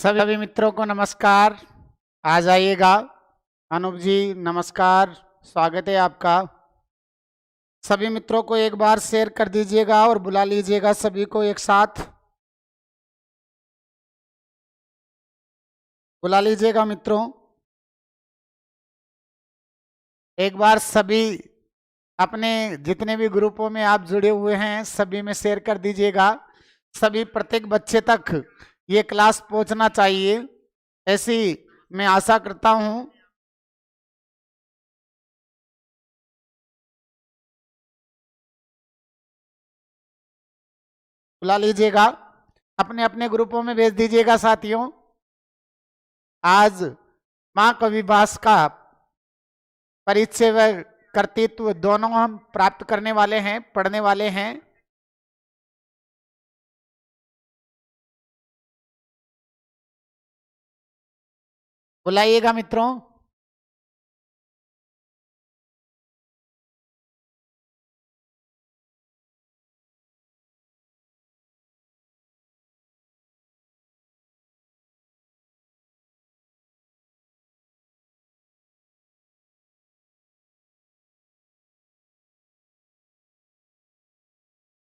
सभी मित्रों को नमस्कार। आ जाइएगा। अनूप जी नमस्कार, स्वागत है आपका। सभी मित्रों को एक बार शेयर कर दीजिएगा और बुला लीजिएगा सभी को एक साथ। बुला लीजिएगा मित्रों। एक बार सभी अपने जितने भी ग्रुपों में आप जुड़े हुए हैं सभी में शेयर कर दीजिएगा। सभी प्रत्येक बच्चे तक ये क्लास पहुंचना चाहिए, ऐसी मैं आशा करता हूं। बुला लीजिएगा, अपने अपने ग्रुपों में भेज दीजिएगा साथियों। आज माँ कवि भास का परिचय व कर्तृत्व दोनों हम प्राप्त करने वाले हैं, पढ़ने वाले हैं। बुलाइएगा मित्रों।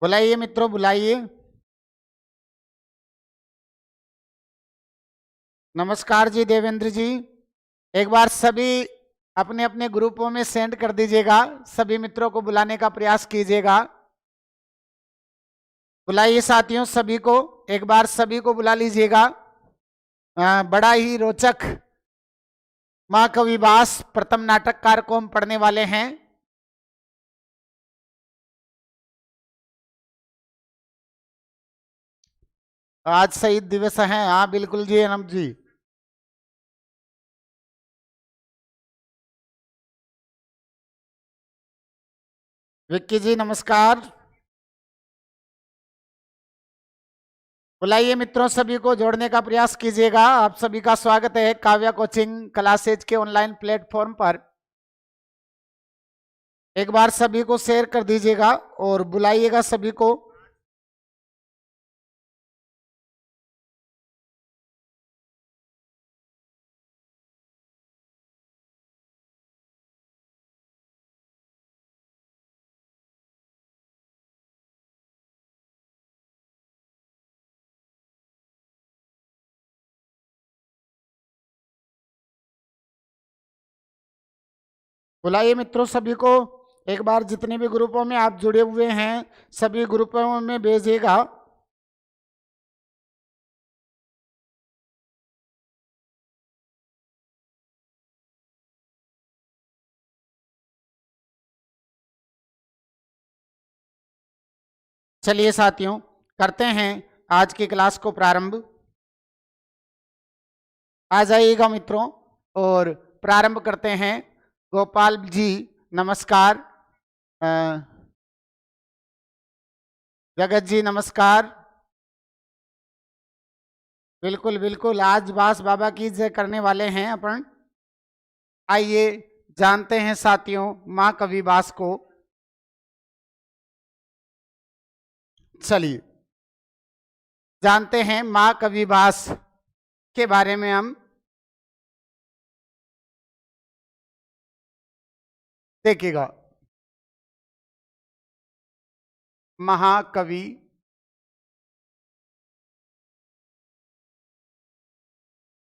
बुलाइए मित्रों, बुलाइए। नमस्कार जी देवेंद्र जी। एक बार सभी अपने अपने ग्रुपों में सेंड कर दीजिएगा। सभी मित्रों को बुलाने का प्रयास कीजिएगा। बुलाइए साथियों सभी को, एक बार सभी को बुला लीजिएगा। बड़ा ही रोचक माँ कवि भास प्रथम नाटककार को हम पढ़ने वाले हैं। आज शहीद दिवस है। हाँ बिल्कुल जी अनंत जी। विक्की जी नमस्कार। बुलाइए मित्रों, सभी को जोड़ने का प्रयास कीजिएगा। आप सभी का स्वागत है काव्या कोचिंग क्लासेज के ऑनलाइन प्लेटफॉर्म पर। एक बार सभी को शेयर कर दीजिएगा और बुलाइएगा सभी को। बुलाइए मित्रों सभी को। एक बार जितने भी ग्रुपों में आप जुड़े हुए हैं सभी ग्रुपों में भेजिएगा। चलिए साथियों, करते हैं आज की क्लास को प्रारंभ। आ जाइएगा मित्रों और प्रारंभ करते हैं। गोपाल जी नमस्कार। जगत जी नमस्कार। बिल्कुल बिल्कुल, आज बास बाबा की जय करने वाले हैं अपन। आइए जानते हैं साथियों माँ कवि भास को। चलिए जानते हैं माँ कवि भास के बारे में हम। देखिएगा, महाकवि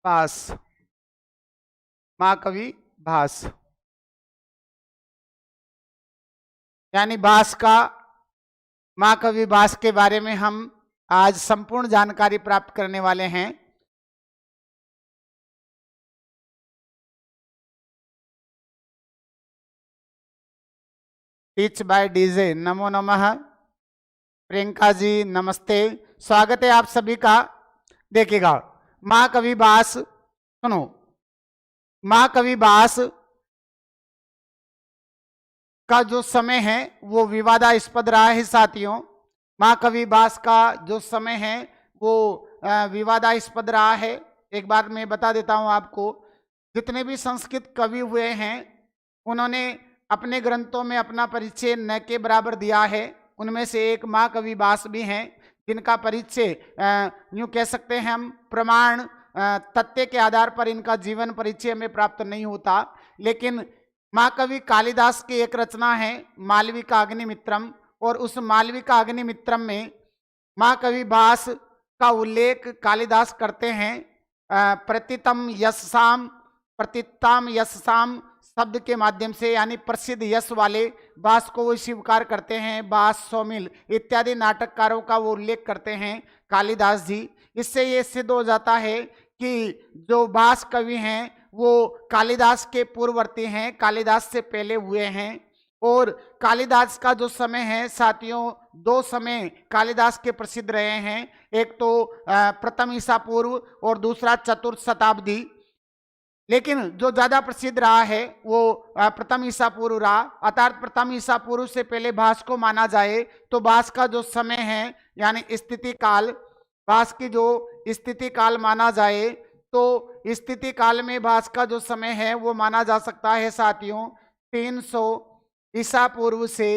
भास, महाकवि भास यानी भास का, महाकवि भास के बारे में हम आज संपूर्ण जानकारी प्राप्त करने वाले हैं। टीच बाय डीजे नमो नमः। प्रियंका जी नमस्ते, स्वागत है आप सभी का। देखिएगा, माँ कवि भास, सुनो, माँ कवि भास का जो समय है वो विवादास्पद रहा है साथियों। माँ कवि भास का जो समय है वो विवादास्पद रहा है। एक बार मैं बता देता हूँ आपको, जितने भी संस्कृत कवि हुए हैं उन्होंने अपने ग्रंथों में अपना परिचय न के बराबर दिया है। उनमें से एक माँ कवि भास भी हैं, जिनका परिचय यूं कह सकते हैं हम प्रमाण तथ्य के आधार पर इनका जीवन परिचय हमें प्राप्त नहीं होता। लेकिन महाकवि कालिदास की एक रचना है मालविका अग्निमित्रम, और उस मालविका अग्निमित्रम में महाकवि भास का उल्लेख कालिदास करते हैं। प्रतितम यशसाम, प्रतिताम यशसाम शब्द के माध्यम से, यानी प्रसिद्ध यश वाले भास को वो स्वीकार करते हैं। भास, सौमिल इत्यादि नाटककारों का वो उल्लेख करते हैं कालिदास जी। इससे ये सिद्ध हो जाता है कि जो भास कवि हैं वो कालिदास के पूर्ववर्ती हैं, कालिदास से पहले हुए हैं। और कालिदास का जो समय है साथियों, दो समय कालिदास के प्रसिद्ध रहे हैं, एक तो प्रथम ईसा पूर्व और दूसरा चतुर्थ शताब्दी। लेकिन जो ज्यादा प्रसिद्ध रहा है वो प्रथम ईसा पूर्व रहा, अर्थात प्रथम ईसा पूर्व से पहले भास को माना जाए तो भास का जो समय है यानी स्थिति काल, भास की जो स्थिति काल माना जाए तो स्थिति काल में भास का जो समय है वो माना जा सकता है साथियों 300 ईसा पूर्व से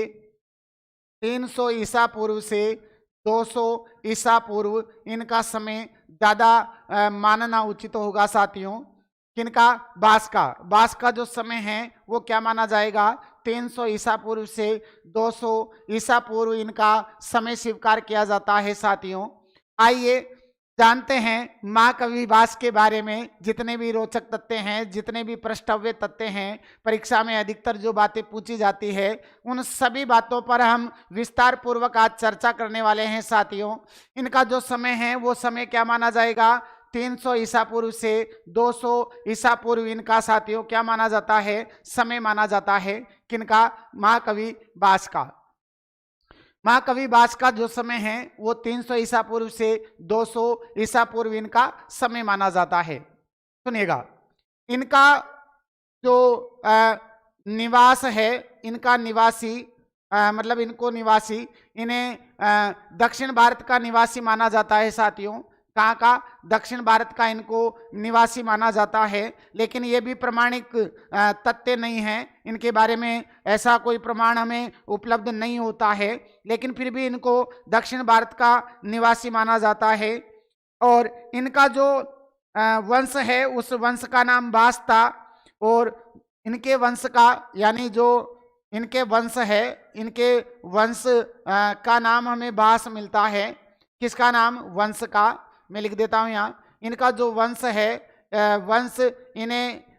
200 ईसा पूर्व, इनका समय ज्यादा मानना उचित होगा साथियों। किनका? भास का जो समय है वो क्या माना जाएगा? 300 ईसा पूर्व से 200 ईसा पूर्व इनका समय स्वीकार किया जाता है साथियों। आइए जानते हैं महाकवि भास के बारे में। जितने भी रोचक तथ्य हैं, जितने भी प्रश्नव्य तथ्य हैं, परीक्षा में अधिकतर जो बातें पूछी जाती है उन सभी बातों पर हम विस्तार पूर्वक आज चर्चा करने वाले हैं साथियों। इनका जो समय है वो समय क्या माना जाएगा? 300 ईसा पूर्व से 200 ईसा पूर्व इनका साथियों क्या माना जाता है? समय माना जाता है। किनका? महाकवि भास का। महाकवि भास का जो समय है वो 300 ईसा पूर्व से 200 ईसा पूर्व इनका समय माना जाता है। सुनिएगा, इनका जो निवास है, इनका निवासी मतलब इनको निवासी, इन्हें दक्षिण भारत का निवासी माना जाता है साथियों। कहाँ का? दक्षिण भारत का इनको निवासी माना जाता है। लेकिन ये भी प्रमाणिक तथ्य नहीं है, इनके बारे में ऐसा कोई प्रमाण हमें उपलब्ध नहीं होता है, लेकिन फिर भी इनको दक्षिण भारत का निवासी माना जाता है। और इनका जो वंश है उस वंश का नाम भास था, और इनके वंश का यानी जो इनके वंश है, इनके वंश का नाम हमें भास मिलता है। किसका नाम? वंश का। मैं लिख देता हूं यहाँ। इनका जो वंश है,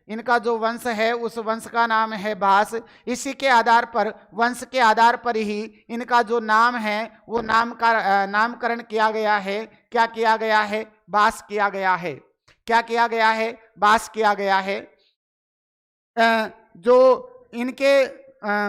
इनका जो वंश है उस वंश का नाम है भास। इसी के आधार पर, वंश के आधार पर ही इनका जो नाम है वो नामकरण किया गया है। क्या किया गया है? भास किया गया है। क्या किया गया है? भास किया गया है। जो इनके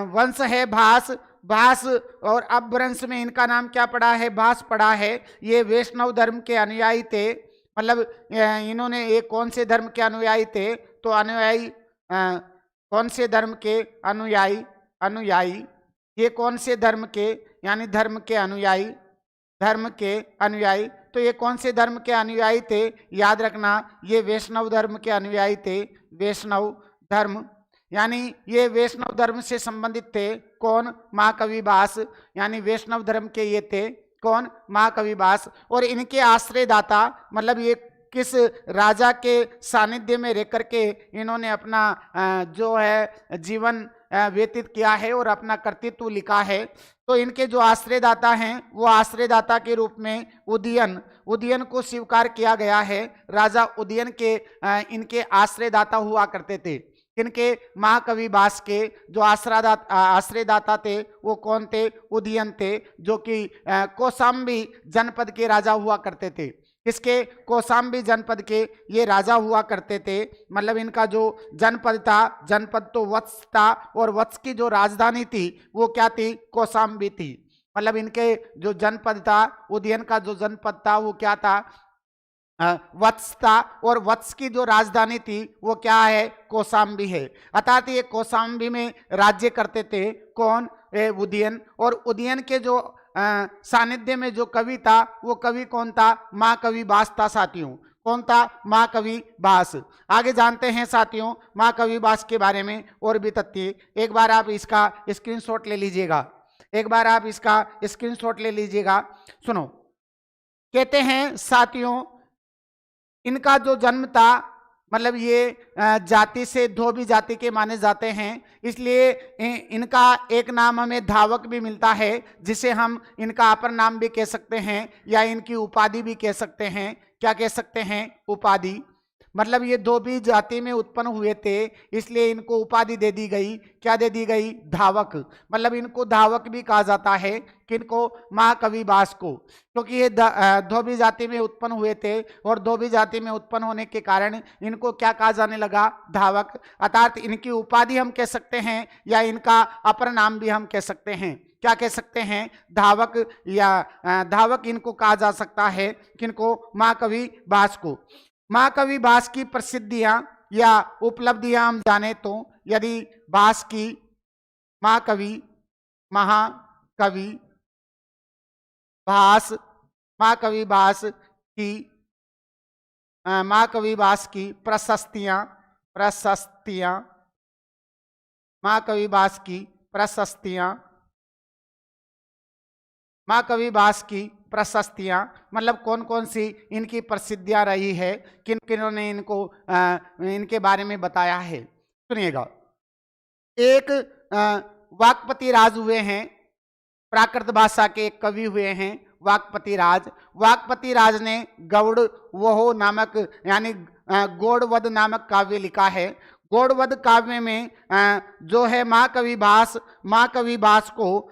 वंश है भास और अपभ्रंश में इनका नाम क्या पड़ा है? भास पड़ा है। ये वैष्णव धर्म के अनुयायी थे। मतलब इन्होंने ये कौन से धर्म के अनुयायी थे? तो अनुयायी कौन से धर्म के? अनुयायी ये कौन से धर्म के? यानी धर्म के अनुयायी। तो ये कौन से धर्म के अनुयायी थे? याद रखना, ये वैष्णव धर्म के अनुयायी थे। वैष्णव धर्म यानी ये वैष्णव धर्म से संबंधित थे। कौन? महाकवि भास। यानी वैष्णव धर्म के ये थे। कौन? महाकवि भास। और इनके आश्रयदाता, मतलब ये किस राजा के सानिध्य में रह करके इन्होंने अपना जो है जीवन व्यतीत किया है और अपना कर्तृत्व लिखा है। तो इनके जो आश्रयदाता हैं वो आश्रयदाता के रूप में उदयन को स्वीकार किया गया है। राजा उदयन के इनके आश्रयदाता हुआ करते थे। किनके? महाकवि भास के जो आश्रयदाता थे वो कौन थे? उदयन थे, जो कि कौशाम्बी जनपद के राजा हुआ करते थे। किसके? कौशाम्बी जनपद के ये राजा हुआ करते थे। मतलब इनका जो जनपद था, जनपद तो वत्स था, और वत्स की जो राजधानी थी वो क्या थी? कौशाम्बी थी। मतलब इनके जो जनपद था, उदयन का जो जनपद था वो क्या था? वत्स था, और वत्स की जो राजधानी थी वो क्या है? कौशाम्बी है। अर्थात ये कौशाम्बी में राज्य करते थे। कौन? उदयन। और उदयन के जो सानिध्य में जो कवि था वो कवि कौन था? महाकवि भास था साथियों। कौन था? महाकवि भास। आगे जानते हैं साथियों महाकवि भास के बारे में और भी तथ्य। एक बार आप इसका स्क्रीनशॉट ले लीजिएगा। सुनो, कहते हैं साथियों इनका जो जन्म था, मतलब ये जाति से धोबी जाति के माने जाते हैं, इसलिए इनका एक नाम हमें धावक भी मिलता है, जिसे हम इनका अपर नाम भी कह सकते हैं या इनकी उपाधि भी कह सकते हैं। क्या कह सकते हैं? उपाधि। मतलब ये धोबी जाति में उत्पन्न हुए थे, इसलिए इनको उपाधि दे दी गई। क्या दे दी गई? धावक। मतलब इनको धावक भी कहा जाता है। किनको? महाकवि भास को, क्योंकि ये धोबी जाति में उत्पन्न हुए थे और धोबी जाति में उत्पन्न होने के कारण इनको क्या कहा जाने लगा? धावक। अर्थात इनकी उपाधि हम कह सकते हैं या इनका अपर नाम भी हम कह सकते हैं। क्या कह सकते हैं? धावक या धावक इनको कहा जा सकता है। किनको? महाकवि भास को। महाकवि भास की प्रसिद्धियां या उपलब्धियां हम जाने तो, यदि भास की महाकवि भास महाकवि भास की महाकवि भास की प्रशस्तियां महाकवि भास की प्रशस्तियां महाकवि भास की प्रशस्तियां, मतलब कौन कौन सी इनकी प्रसिद्धियां रही है, किन किन्होंने इनको इनके बारे में बताया है। सुनिएगा। एक वाक्पति राज हुए हैं, प्राकृत भाषा के एक कवि हुए हैं वाक्पति राज। वाक्पति राज ने गौड़ वहो नामक यानी गौड़वध नामक काव्य लिखा है। गौड़वध काव्य में जो है महाकवि भास को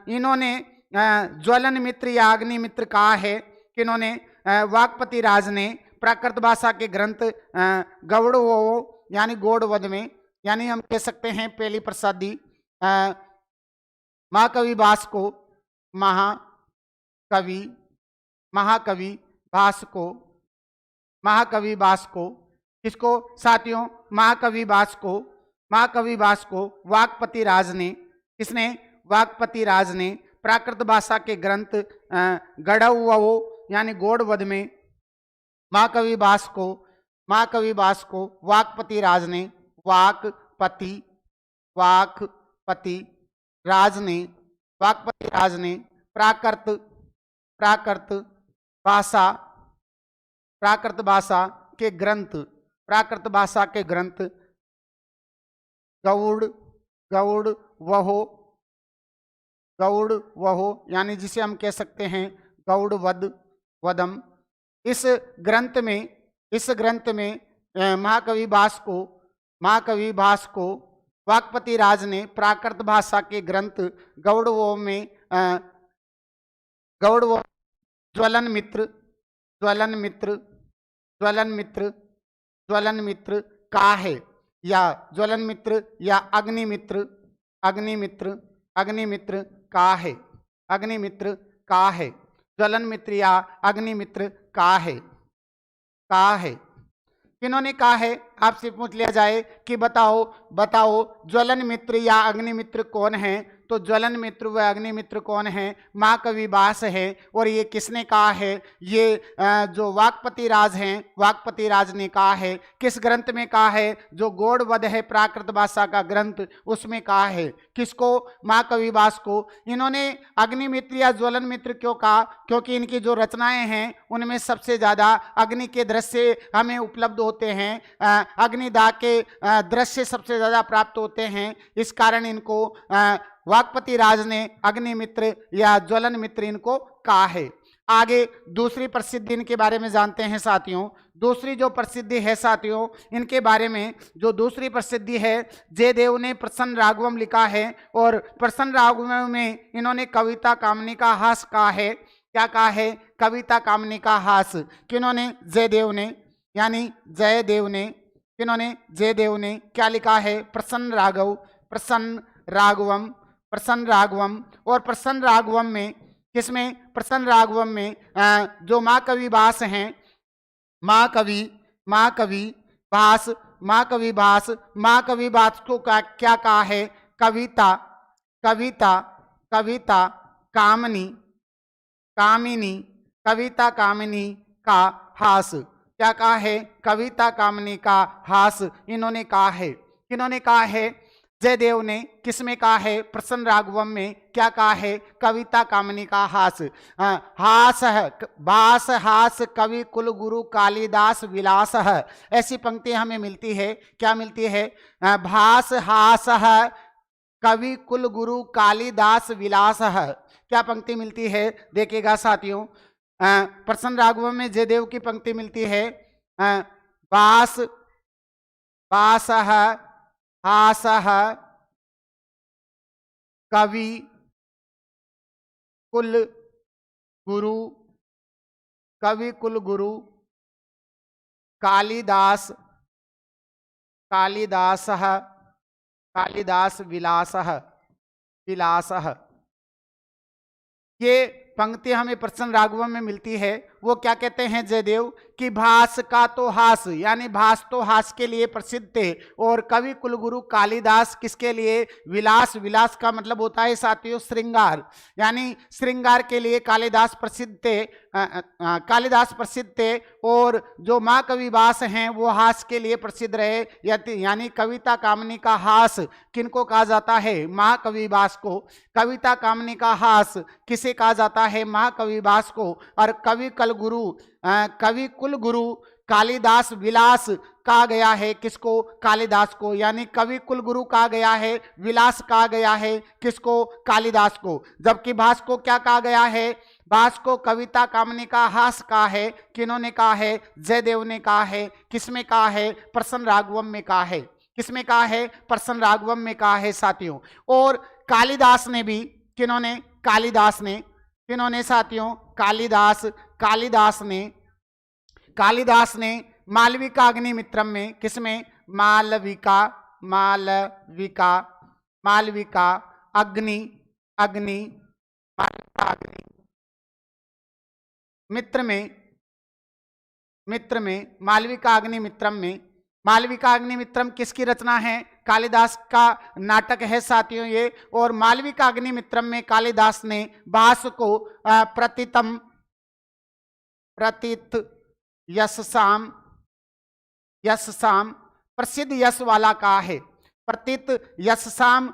इन्होंने ज्वलन मित्र या अग्नि मित्र कहा है। किन्होंने? वाक्पति राज ने प्राकृत भाषा के ग्रंथ गौड़ वो यानी गौड़वध में, यानी हम कह सकते हैं पहली प्रसादी महाकवि भास को महाकवि भास को किसको साथियों? महाकवि भास को वाक्पति राज ने, किसने? वाक्पति राज ने प्राकृत भाषा के ग्रंथ गढ़वो यानी गौड़वध में महाकवि भास को वाक्पति राज ने प्राकृत भाषा के ग्रंथ गौड़ वहो यानी जिसे हम कह सकते हैं गौड़वधम। इस ग्रंथ में महाकवि भास को वाक्पति राज ने प्राकृत भाषा के ग्रंथ गौड़वो में ज्वलन मित्र का है, या ज्वलन मित्र या अग्निमित्र का है। ज्वलन मित्र या अग्निमित्र का है। किन्होंने कहा है? आपसे पूछ लिया जाए कि बताओ ज्वलन मित्र या अग्निमित्र कौन है, तो ज्वलन मित्र व अग्निमित्र कौन है? महाकवि भास है। और ये किसने कहा है? ये जो वाक्पति राज ने कहा है। किस ग्रंथ में कहा है? जो गौड़वध है प्राकृत भाषा का ग्रंथ, उसमें कहा है। किसको? महाकवि भास को। इन्होंने अग्निमित्र या ज्वलन मित्र क्यों कहा? क्योंकि इनकी जो रचनाएं हैं उनमें सबसे ज्यादा अग्नि के दृश्य हमें उपलब्ध होते हैं, अग्निदाह के दृश्य सबसे ज्यादा प्राप्त होते हैं। इस कारण इनको वाक्पति राज ने अग्निमित्र या ज्वलन मित्र इनको कहा है। आगे दूसरी प्रसिद्धि इनके बारे में जानते हैं साथियों। दूसरी जो प्रसिद्धि है साथियों, इनके बारे में जो दूसरी प्रसिद्धि है, जयदेव ने प्रसन्न राघवम लिखा है और प्रसन्न राघवम में इन्होंने कविता कामनी का हास कहा है। क्या कहा है? कविता कामनी का हास। किन्होंने? जयदेव ने, यानी जयदेव ने। किन्होंने? जयदेव ने। क्या लिखा है? प्रसन्न राघवम। और प्रसन्न राघवम में किसमें? प्रसन्न राघवम में जो महाकवि भास हैं, महाकवि भास को क्या कहा है? कविता कामिनी का हास। क्या कहा है? कविता कामिनी का हास इन्होंने कहा है। किन्होंने कहा है? जयदेव ने किसमें कहा है? प्रसन्न राघवम में क्या कहा है? कविता कामनी का हास। हास है भास हास कवि कुल गुरु कालिदास विलास है, ऐसी पंक्ति हमें मिलती है। क्या मिलती है? भास हास है कवि कुल गुरु कालिदास विलास है। क्या पंक्ति मिलती है? देखिएगा साथियों, प्रसन्न राघवम में जयदेव की पंक्ति मिलती है, भास भास है हास है कवि कुल गुरु कवि कुल गुरु कालिदास कालिदास कालिदास विलास विलास। ये पंक्ति हमें प्रसन्न राघवम में मिलती है। वो क्या कहते हैं जयदेव कि भास का तो हास, यानी भास तो हास के लिए प्रसिद्ध थे, और कवि कुलगुरु कालिदास किसके लिए? विलास। विलास का मतलब होता है साथियों श्रृंगार, यानी श्रृंगार के लिए कालिदास प्रसिद्ध थे। कालिदास प्रसिद्ध थे, और जो माँ कविबास हैं वो हास के लिए प्रसिद्ध रहे, यानी कविता कामनी का हास किनको कहा जाता है? माँ कविबास को। कविता कामनी का हास किसे कहा जाता है? माँ कविबास को। और कवि कवि कुल गुरु कालिदास विलास कहा गया है किसको? कालिदास को। यानी कवि कुल गुरु कहा गया है, विलास कहा गया है किसको? कालिदास को। जबकि भास को क्या कहा गया है? भास को कविता कामनी का हास कहा है। किन्होंने कहा है? जयदेव ने कहा है। किसमें कहा है? प्रसन्न राघवम में कहा है। किसमें कहा है? प्रसन्न राघवम में कहा है साथियों। और कालिदास ने भी, किन्होंने? कालिदास ने। किन्होंने साथियों? कालिदास। कालिदास ने मालविका अग्निमित्रम में, किसमें? मालविका अग्नि मित्र में मालविका अग्निमित्रम में। मालविका अग्निमित्रम किसकी रचना है? कालिदास का नाटक है साथियों ये। और मालविका अग्निमित्रम में कालिदास ने भास को प्रतीत यश साम प्रसिद्ध यश वाला कहा है। प्रतीत यश साम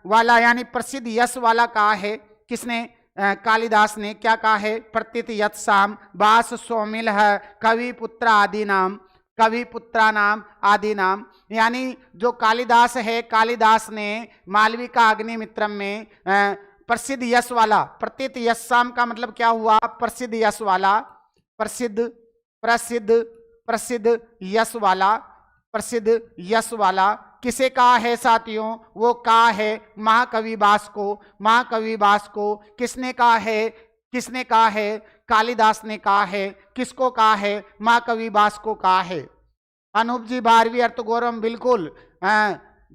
वाला, यानी प्रसिद्ध यश वाला कहा है। किसने? कालिदास ने। क्या कहा है? प्रतीत यश साम बास सौमिल है कवि पुत्र आदि नाम। यानी जो कालिदास है, कालिदास ने मालविका अग्निमित्रम में प्रसिद्ध यश वाला, प्रतीत यश साम का मतलब क्या हुआ? प्रसिद्ध यश वाला, प्रसिद्ध यश वाला किसे कहा है साथियों? वो कहा है महाकविबास को। किसने कहा है? कालिदास ने कहा है। किसको कहा है? महाकविबास को कहा है। अनूप जी, 12वीं अर्थ गौरवम, बिल्कुल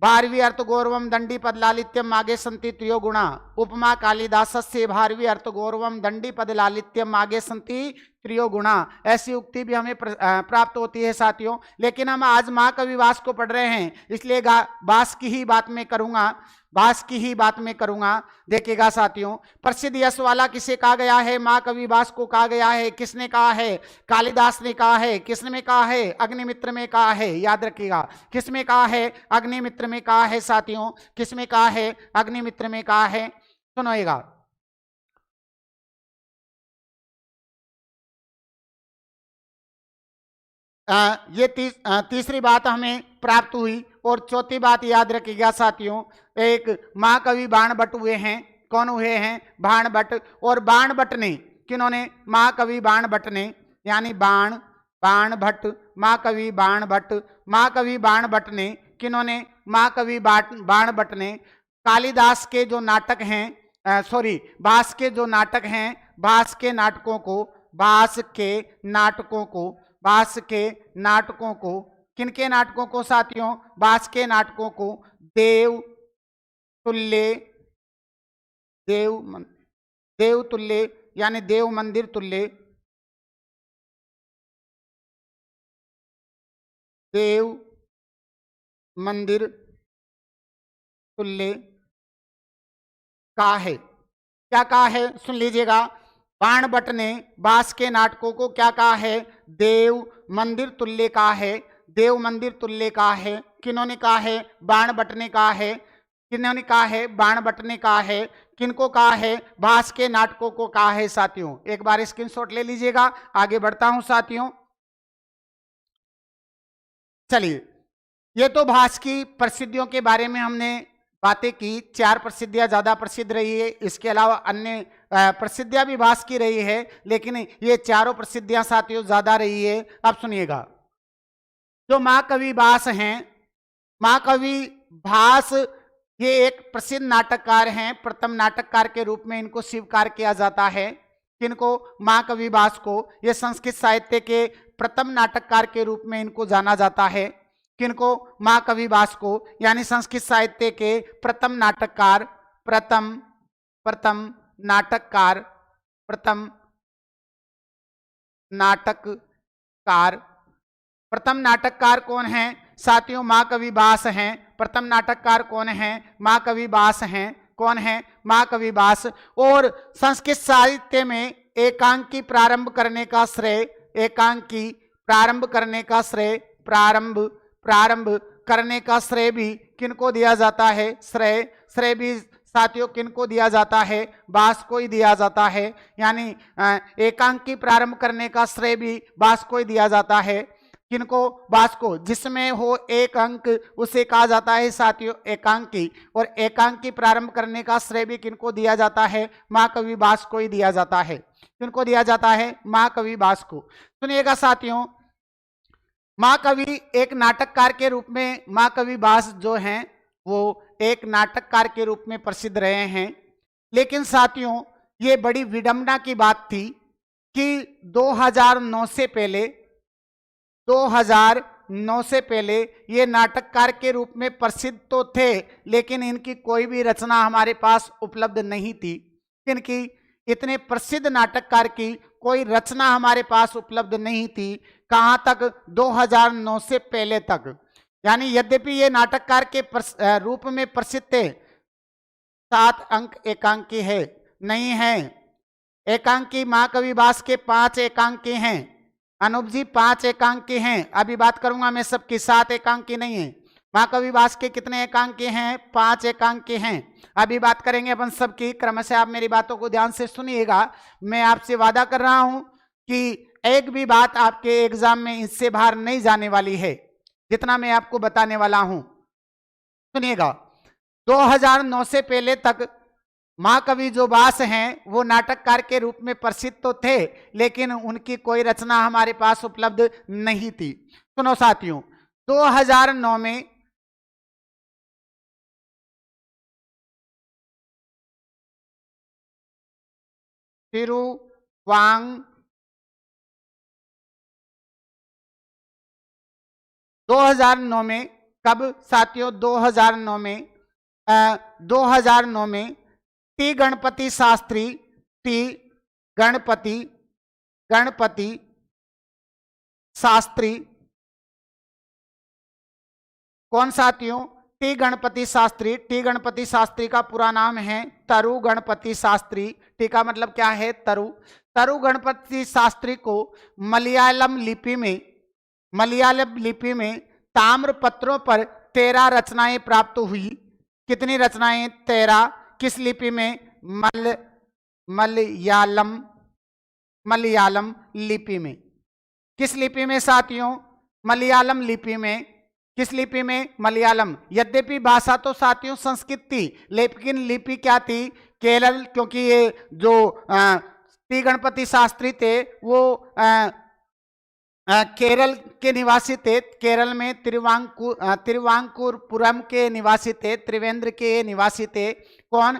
12वीं अर्थ गौरवम दंडी पद लालित्यम आगे संति त्रियो गुणा उपमा कालिदासस्य 12वीं अर्थ गौरवम दंडी पद लालित्यम आगे संति त्रियो गुणा, ऐसी उक्ति भी हमें प्राप्त होती है साथियों। लेकिन हम आज महाकविबास को पढ़ रहे हैं, इसलिए बास की ही बात में करूंगा। देखिएगा साथियों, प्रसिद्ध यश वाला किसे कहा गया है? महाकविबास को कहा गया है। किसने कहा है? कालिदास ने कहा है। किसने कहा है? अग्निमित्र में कहा है। याद रखिएगा, किसमें कहा है? अग्निमित्र में कहा है साथियों। किसमें कहा है? अग्निमित्र में कहा है। सुनोएगा, ये तीसरी बात हमें प्राप्त हुई। और चौथी बात याद रखिएगा साथियों, एक महाकवि बाणभट्ट हुए हैं। कौन हुए हैं? बाणभट्ट। और बाणभट्ट ने, किन्होंने? महाकवि बाणभट्ट ने, यानी बाणभट्ट, महाकवि बाणभट्ट ने, किन्होंने? महाकवि बाणभट्ट ने कालिदास के जो नाटक हैं, भास के जो नाटक हैं, भास के नाटकों को, किनके नाटकों को साथियों? भास के नाटकों को देव तुल्य यानी देव मंदिर तुल्य, देव मंदिर तुल्य कहा है। क्या कहा है? सुन लीजिएगा, बाणभट्ट ने भास के नाटकों को क्या कहा है? देव मंदिर तुल्य कहा है। देव मंदिर तुल्य का है, किन्होंने कहा है बाण बटने का है, किन्होंने कहा है बाण बटने का है, किनको कहा है भास के नाटकों को कहा है साथियों। एक बार स्क्रीनशॉट ले लीजिएगा, आगे बढ़ता हूं साथियों। चलिए, ये तो भास की प्रसिद्धियों के बारे में हमने बातें की, 4 प्रसिद्धियां ज्यादा प्रसिद्ध रही है, इसके अलावा अन्य प्रसिद्धियां भी भास की रही है, लेकिन ये चारों प्रसिद्धियां साथियों ज्यादा रही है। अब सुनिएगा, जो महाकवि भास हैं, महाकवि भास ये एक प्रसिद्ध नाटककार हैं, प्रथम नाटककार के रूप में इनको स्वीकार किया जाता है। किनको? महाकवि भास को। ये संस्कृत साहित्य के प्रथम नाटककार के रूप में इनको जाना जाता है। किनको? महाकवि भास को, यानी संस्कृत साहित्य के प्रथम नाटककार, प्रथम नाटककार कौन है साथियों? महाकवि भास हैं। प्रथम नाटककार कौन है? महाकवि भास हैं। कौन है? महाकवि भास। और संस्कृत साहित्य में एकांकी प्रारंभ करने का श्रेय, प्रारंभ करने का श्रेय भी किनको दिया जाता है? श्रेय भी साथियों किनको दिया जाता है? भास को ही दिया जाता है। यानी एकांकी प्रारंभ करने का श्रेय भी भास को ही दिया जाता है। किनको? भास को। जिसमें हो एक अंक उसे कहा जाता है साथियों एकांकी, और एकांकी प्रारंभ करने का श्रेय भी किनको दिया जाता है? महाकवि भास को ही दिया जाता है। किनको दिया जाता है? महाकवि भास को। सुनिएगा साथियों, महाकवि एक नाटककार के रूप में महाकवि भास जो हैं वो एक नाटककार के रूप में प्रसिद्ध रहे हैं। लेकिन साथियों, ये बड़ी विडंबना की बात थी कि 2009 से पहले ये नाटककार के रूप में प्रसिद्ध तो थे, लेकिन इनकी कोई भी रचना हमारे पास उपलब्ध नहीं थी। इनकी इतने प्रसिद्ध नाटककार की कोई रचना हमारे पास उपलब्ध नहीं थी। कहां तक? 2009 से पहले तक। यानी यद्यपि ये नाटककार के रूप में प्रसिद्ध थे, 7 अंक एकांकी है नहीं है। एकांकी महाकवि भास के 5 एकांकी हैं। अनूप जी 5 एकांकी हैं। अभी बात करूंगा मैं सबकी, 7 एकांकी नहीं है। महाकवि भास के कितने एकांकी हैं? 5 एकांकी हैं। अभी बात करेंगे अपन सबकी, क्रमशः आप मेरी बातों को ध्यान से सुनिएगा। मैं आपसे वादा कर रहा हूं कि एक भी बात आपके एग्जाम में इससे बाहर नहीं जाने वाली है, जितना मैं आपको बताने वाला हूं। सुनिएगा, 2009 से पहले तक महाकवि जो भास हैं वो नाटककार के रूप में प्रसिद्ध तो थे, लेकिन उनकी कोई रचना हमारे पास उपलब्ध नहीं थी। सुनो साथियों, 2009 में तिरुवांग 2009 में, कब साथियों? 2009 में टी गणपति शास्त्री कौन साथियों? टी गणपति शास्त्री। टी गणपति शास्त्री का पूरा नाम है तरु गणपति शास्त्री। टी का मतलब क्या है? तरु। तरु गणपति शास्त्री को मलयालम लिपि में ताम्र पत्रों पर 13 रचनाएं प्राप्त हुई। कितनी रचनाएं? 13। किस लिपि में? मलयालम लिपि में। किस लिपि में साथियों? मलयालम लिपि में। किस लिपि में? मलयालम। यद्यपि भाषा तो साथियों संस्कृत थी, लेकिन लिपि क्या थी? केरल। क्योंकि ये जो टी गणपति शास्त्री थे वो केरल के निवासी थे। केरल में तिरुवांकुरपुरम के निवासी थे, त्रिवेंद्र के निवासी थे। कौन?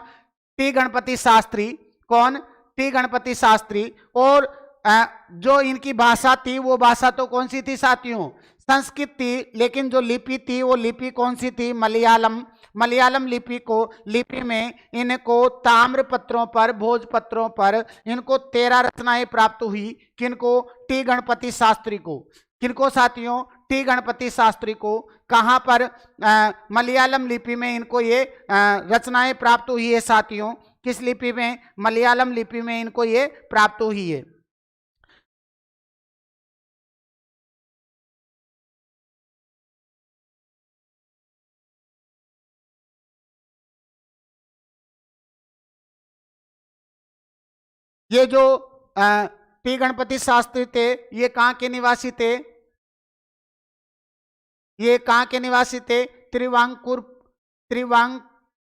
टी गणपति शास्त्री। कौन? टी गणपति शास्त्री। और जो इनकी भाषा थी वो भाषा तो कौन सी थी साथियों? संस्कृत थी, लेकिन जो लिपि थी वो लिपि कौन सी थी? मलयालम लिपि में इनको ताम्र पत्रों पर, भोजपत्रों पर इनको 13 रचनाएं प्राप्त हुई। किनको? टी गणपति शास्त्री को। किनको साथियों? टी गणपति शास्त्री को। कहां पर? मलयालम लिपि में इनको ये रचनाएं प्राप्त हुई है साथियों। किस लिपि में? मलयालम लिपि में इनको ये प्राप्त हुई है। ये जो टी गणपति शास्त्री थे, ये कहाँ के निवासी थे? ये कहाँ के निवासी थे?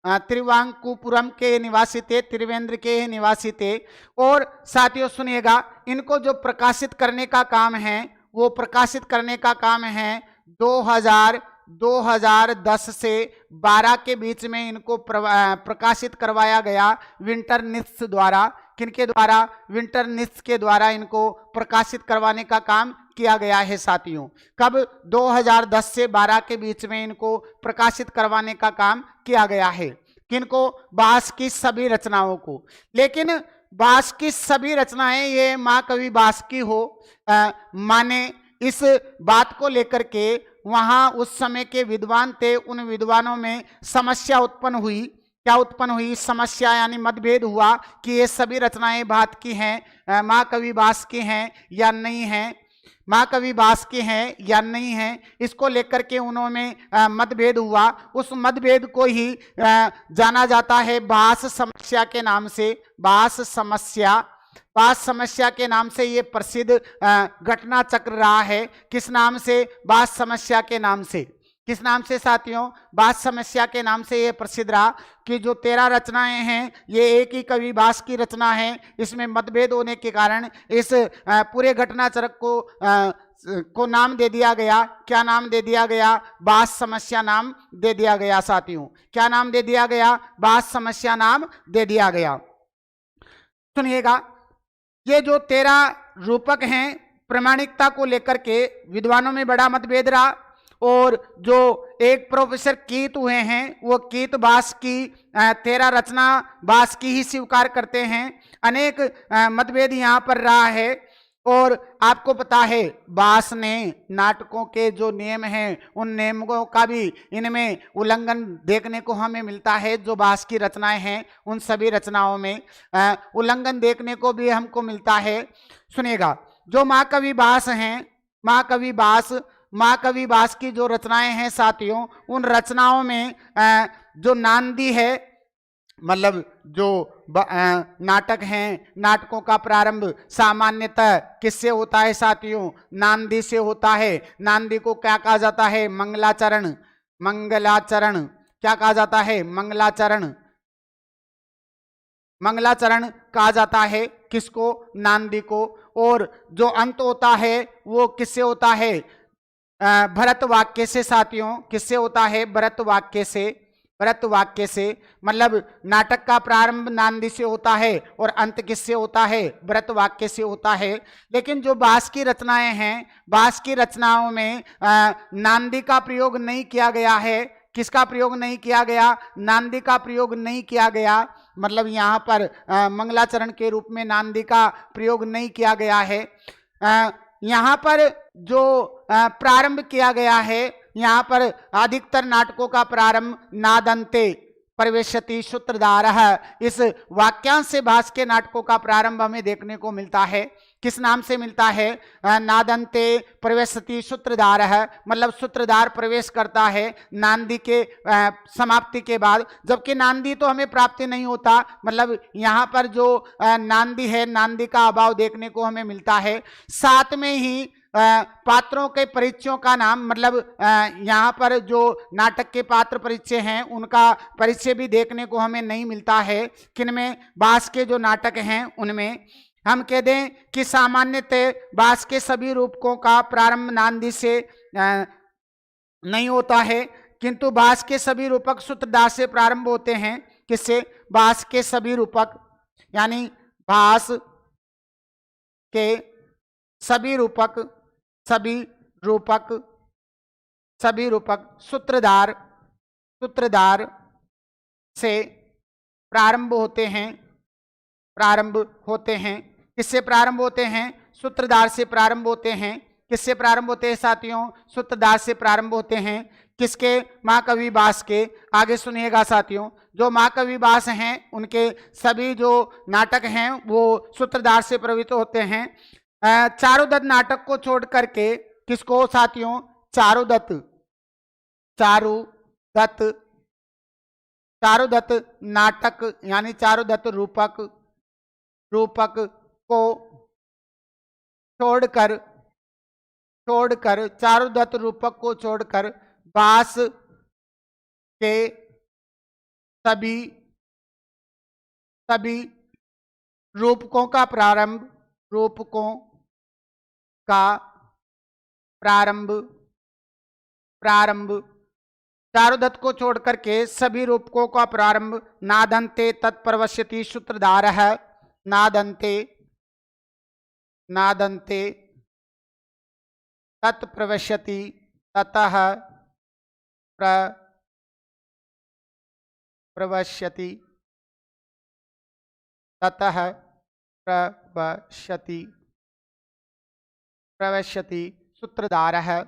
त्रिवांकुपुरम के निवासी थे, त्रिवेंद्र के निवासी थे। और साथियों सुनिएगा, इनको जो प्रकाशित करने का काम है, वो प्रकाशित करने का काम है 2010 से 12 के बीच में इनको प्रकाशित करवाया गया विंटरनित्ज द्वारा। किनके द्वारा? विंटरनित्ज के द्वारा इनको प्रकाशित करवाने का काम किया गया है साथियों। कब? 2010 से 12 के बीच में इनको प्रकाशित करवाने का काम किया गया है। किनको? बास की सभी रचनाओं को। लेकिन बास की सभी रचनाएं ये महाकवि बास की हो माने, इस बात को लेकर के वहां उस समय के विद्वान थे, उन विद्वानों में समस्या उत्पन्न हुई। क्या उत्पन्न हुई? समस्या, यानी मतभेद हुआ कि ये सभी रचनाएं बात की हैं, महाकवि बास की हैं या नहीं हैं, महाकवि बास की हैं या नहीं हैं, इसको लेकर के उन्होंने मतभेद हुआ। उस मतभेद को ही जाना जाता है बास समस्या के नाम से। बास समस्या के नाम से ये प्रसिद्ध घटना चक्र रहा है। किस नाम से? बास समस्या के नाम से। किस नाम से साथियों? बास समस्या के नाम से ये प्रसिद्ध रहा कि जो 13 रचनाएं हैं ये एक ही कवि बास की रचना है। इसमें मतभेद होने के कारण इस पूरे घटना चक्र को नाम दे दिया गया। क्या नाम दे दिया गया? बास समस्या नाम दे दिया गया साथियों। क्या नाम दे दिया गया? बास समस्या नाम दे दिया गया। सुनिएगा, ये जो 13 रूपक हैं, प्रामाणिकता को लेकर के विद्वानों में बड़ा मतभेद रहा। और जो एक प्रोफेसर कीत हुए हैं, वो कीत बास की 13 रचना बास की ही स्वीकार करते हैं। अनेक मतभेद यहाँ पर रहा है। और आपको पता है बास ने नाटकों के जो नियम हैं, उन नियमों का भी इनमें उल्लंघन देखने को हमें मिलता है। जो बास की रचनाएं हैं उन सभी रचनाओं में उल्लंघन देखने को भी हमको मिलता है। सुनिएगा, जो महाकवि बास हैं, महाकवि बास की जो रचनाएं हैं साथियों, उन रचनाओं में जो नांदी है, मतलब जो नाटक हैं, नाटकों का प्रारंभ सामान्यतः किससे होता है साथियों? नांदी से होता है। नांदी को क्या कहा जाता है? मंगलाचरण। क्या कहा जाता है? मंगलाचरण कहा जाता है। किसको? नांदी को। और जो अंत होता है वो किससे होता है? भरत वाक्य से साथियों। किससे होता है? भरत वाक्य से। मतलब नाटक का प्रारंभ नांदी से होता है और अंत किससे होता है? भरत वाक्य से होता है। लेकिन जो बास की रचनाएं हैं, बास की रचनाओं में नांदी का प्रयोग नहीं किया गया है। किसका प्रयोग नहीं किया गया? नांदी का प्रयोग नहीं किया गया। मतलब यहाँ पर मंगलाचरण के रूप में नांदी का प्रयोग नहीं किया गया है। यहाँ पर जो प्रारंभ किया गया है, यहाँ पर अधिकतर नाटकों का प्रारंभ नादंते प्रवेशति सूत्रधारः, इस वाक्यांश से बास के नाटकों का प्रारंभ हमें देखने को मिलता है। किस नाम से मिलता है? नादंते प्रवेशति सूत्रधारः, मतलब सूत्रधार प्रवेश करता है नांदी के समाप्ति के बाद। जबकि नांदी तो हमें प्राप्ति नहीं होता। मतलब यहाँ पर जो नांदी है, नांदी का अभाव देखने को हमें मिलता है। साथ में ही पात्रों के परिचयों का नाम, मतलब यहाँ पर जो नाटक के पात्र परिचय हैं उनका परिचय भी देखने को हमें नहीं मिलता है। किनमें? बास के जो नाटक हैं उनमें। हम कह दें कि सामान्यतः बास के सभी रूपकों का प्रारंभ नांदी से नहीं होता है, किंतु बास के सभी रूपक सूत्रधार से प्रारंभ होते हैं। किससे? बास के सभी रूपक, यानी बास के सभी रूपक सूत्रधार से प्रारंभ होते हैं। किससे प्रारंभ होते हैं? सूत्रधार से प्रारंभ होते हैं। किससे प्रारंभ होते हैं साथियों? सूत्रधार से प्रारंभ होते हैं। किसके? महाकवि बास के। आगे सुनिएगा साथियों, जो महाकवि बास हैं उनके सभी जो नाटक हैं वो सूत्रधार से प्रभावित होते हैं। चारुदत्त नाटक को छोड़ करके, किसको साथियों? चारुदत्त नाटक, यानी चारुदत्त रूपक रूपक को छोड़कर चारुदत्त रूपक को छोड़कर बास के सभी रूपकों का प्रारंभ चारुदत्त को छोड़कर के सभी रूपकों का प्रारंभ नादन्ते तत्प्रवश्यति सूत्रधारः नादन्ते तत्प्रवश्यति ततः प्रवश्यति सूत्रधारः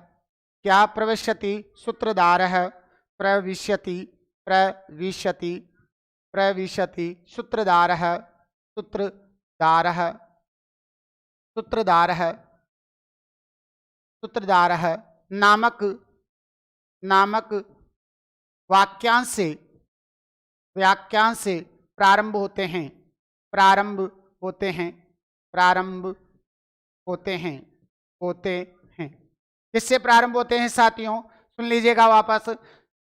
क्या प्रविश्यति सूत्रधारः प्रविश्यति सूत्रधारः नामक वाक्यांश से प्रारंभ होते हैं। किससे प्रारंभ होते हैं साथियों? सुन लीजिएगा वापस।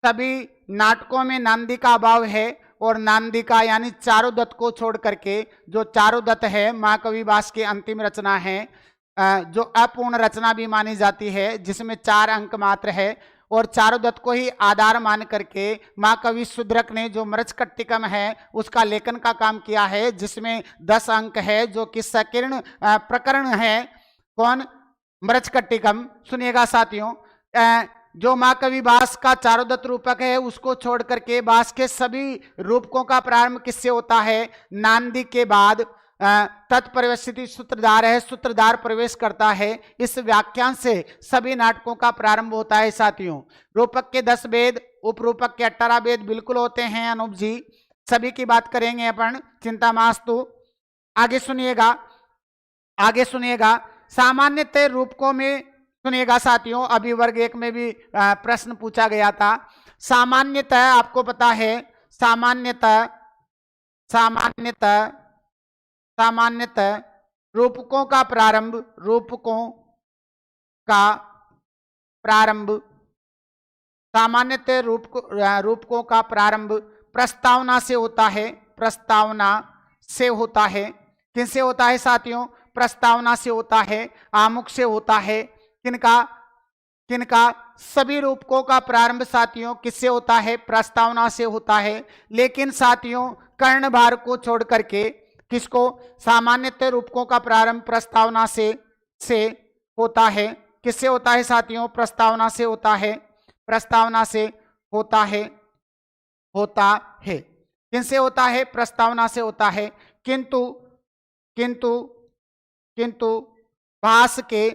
सभी नाटकों में नांदी का अभाव है और नांदिका यानी चारुदत्त को छोड़ करके, जो चारुदत्त है महाकवि भास की अंतिम रचना है, जो अपूर्ण रचना भी मानी जाती है, जिसमें 4 अंक मात्र है, और चारुदत्त को ही आधार मान करके महाकवि शूद्रक ने जो मृच्छकटिकम है उसका लेखन का काम किया है, जिसमें 10 अंक है, जो कि संकीर्ण प्रकरण है। कौन? मृच्छकटिकम। सुनिएगा साथियों, जो महाकवि भास का चारुदत्त रूपक है उसको छोड़ करके भास के सभी रूपकों का प्रारंभ किससे होता है? नांदी के बाद तत्प्रवेशित सूत्रधार है, सूत्रधार प्रवेश करता है। इस व्याख्यान से सभी नाटकों का प्रारंभ होता है साथियों। रूपक के 10 भेद, उपरूपक के 18 भेद बिल्कुल होते हैं अनूप जी, सभी की बात करेंगे अपन, चिंता मास्तु। आगे सुनिएगा सामान्यतः रूपकों में, सुनिएगा साथियों, अभी वर्ग 1 में भी प्रश्न पूछा गया था। सामान्यतः आपको पता है, सामान्यतः रूपकों का प्रारंभ प्रस्तावना से होता है। किनसे होता है साथियों? प्रस्तावना से होता है, आमुख से होता है। किनका? सभी रूपकों का प्रारंभ साथियों किससे होता है? प्रस्तावना से होता है। लेकिन साथियों कर्णभार को छोड़ करके किसको? सामान्यतः रूपकों का प्रारंभ प्रस्तावना से होता है। किससे होता है साथियों? प्रस्तावना से होता है। किनसे होता है? प्रस्तावना से होता है। किंतु भास के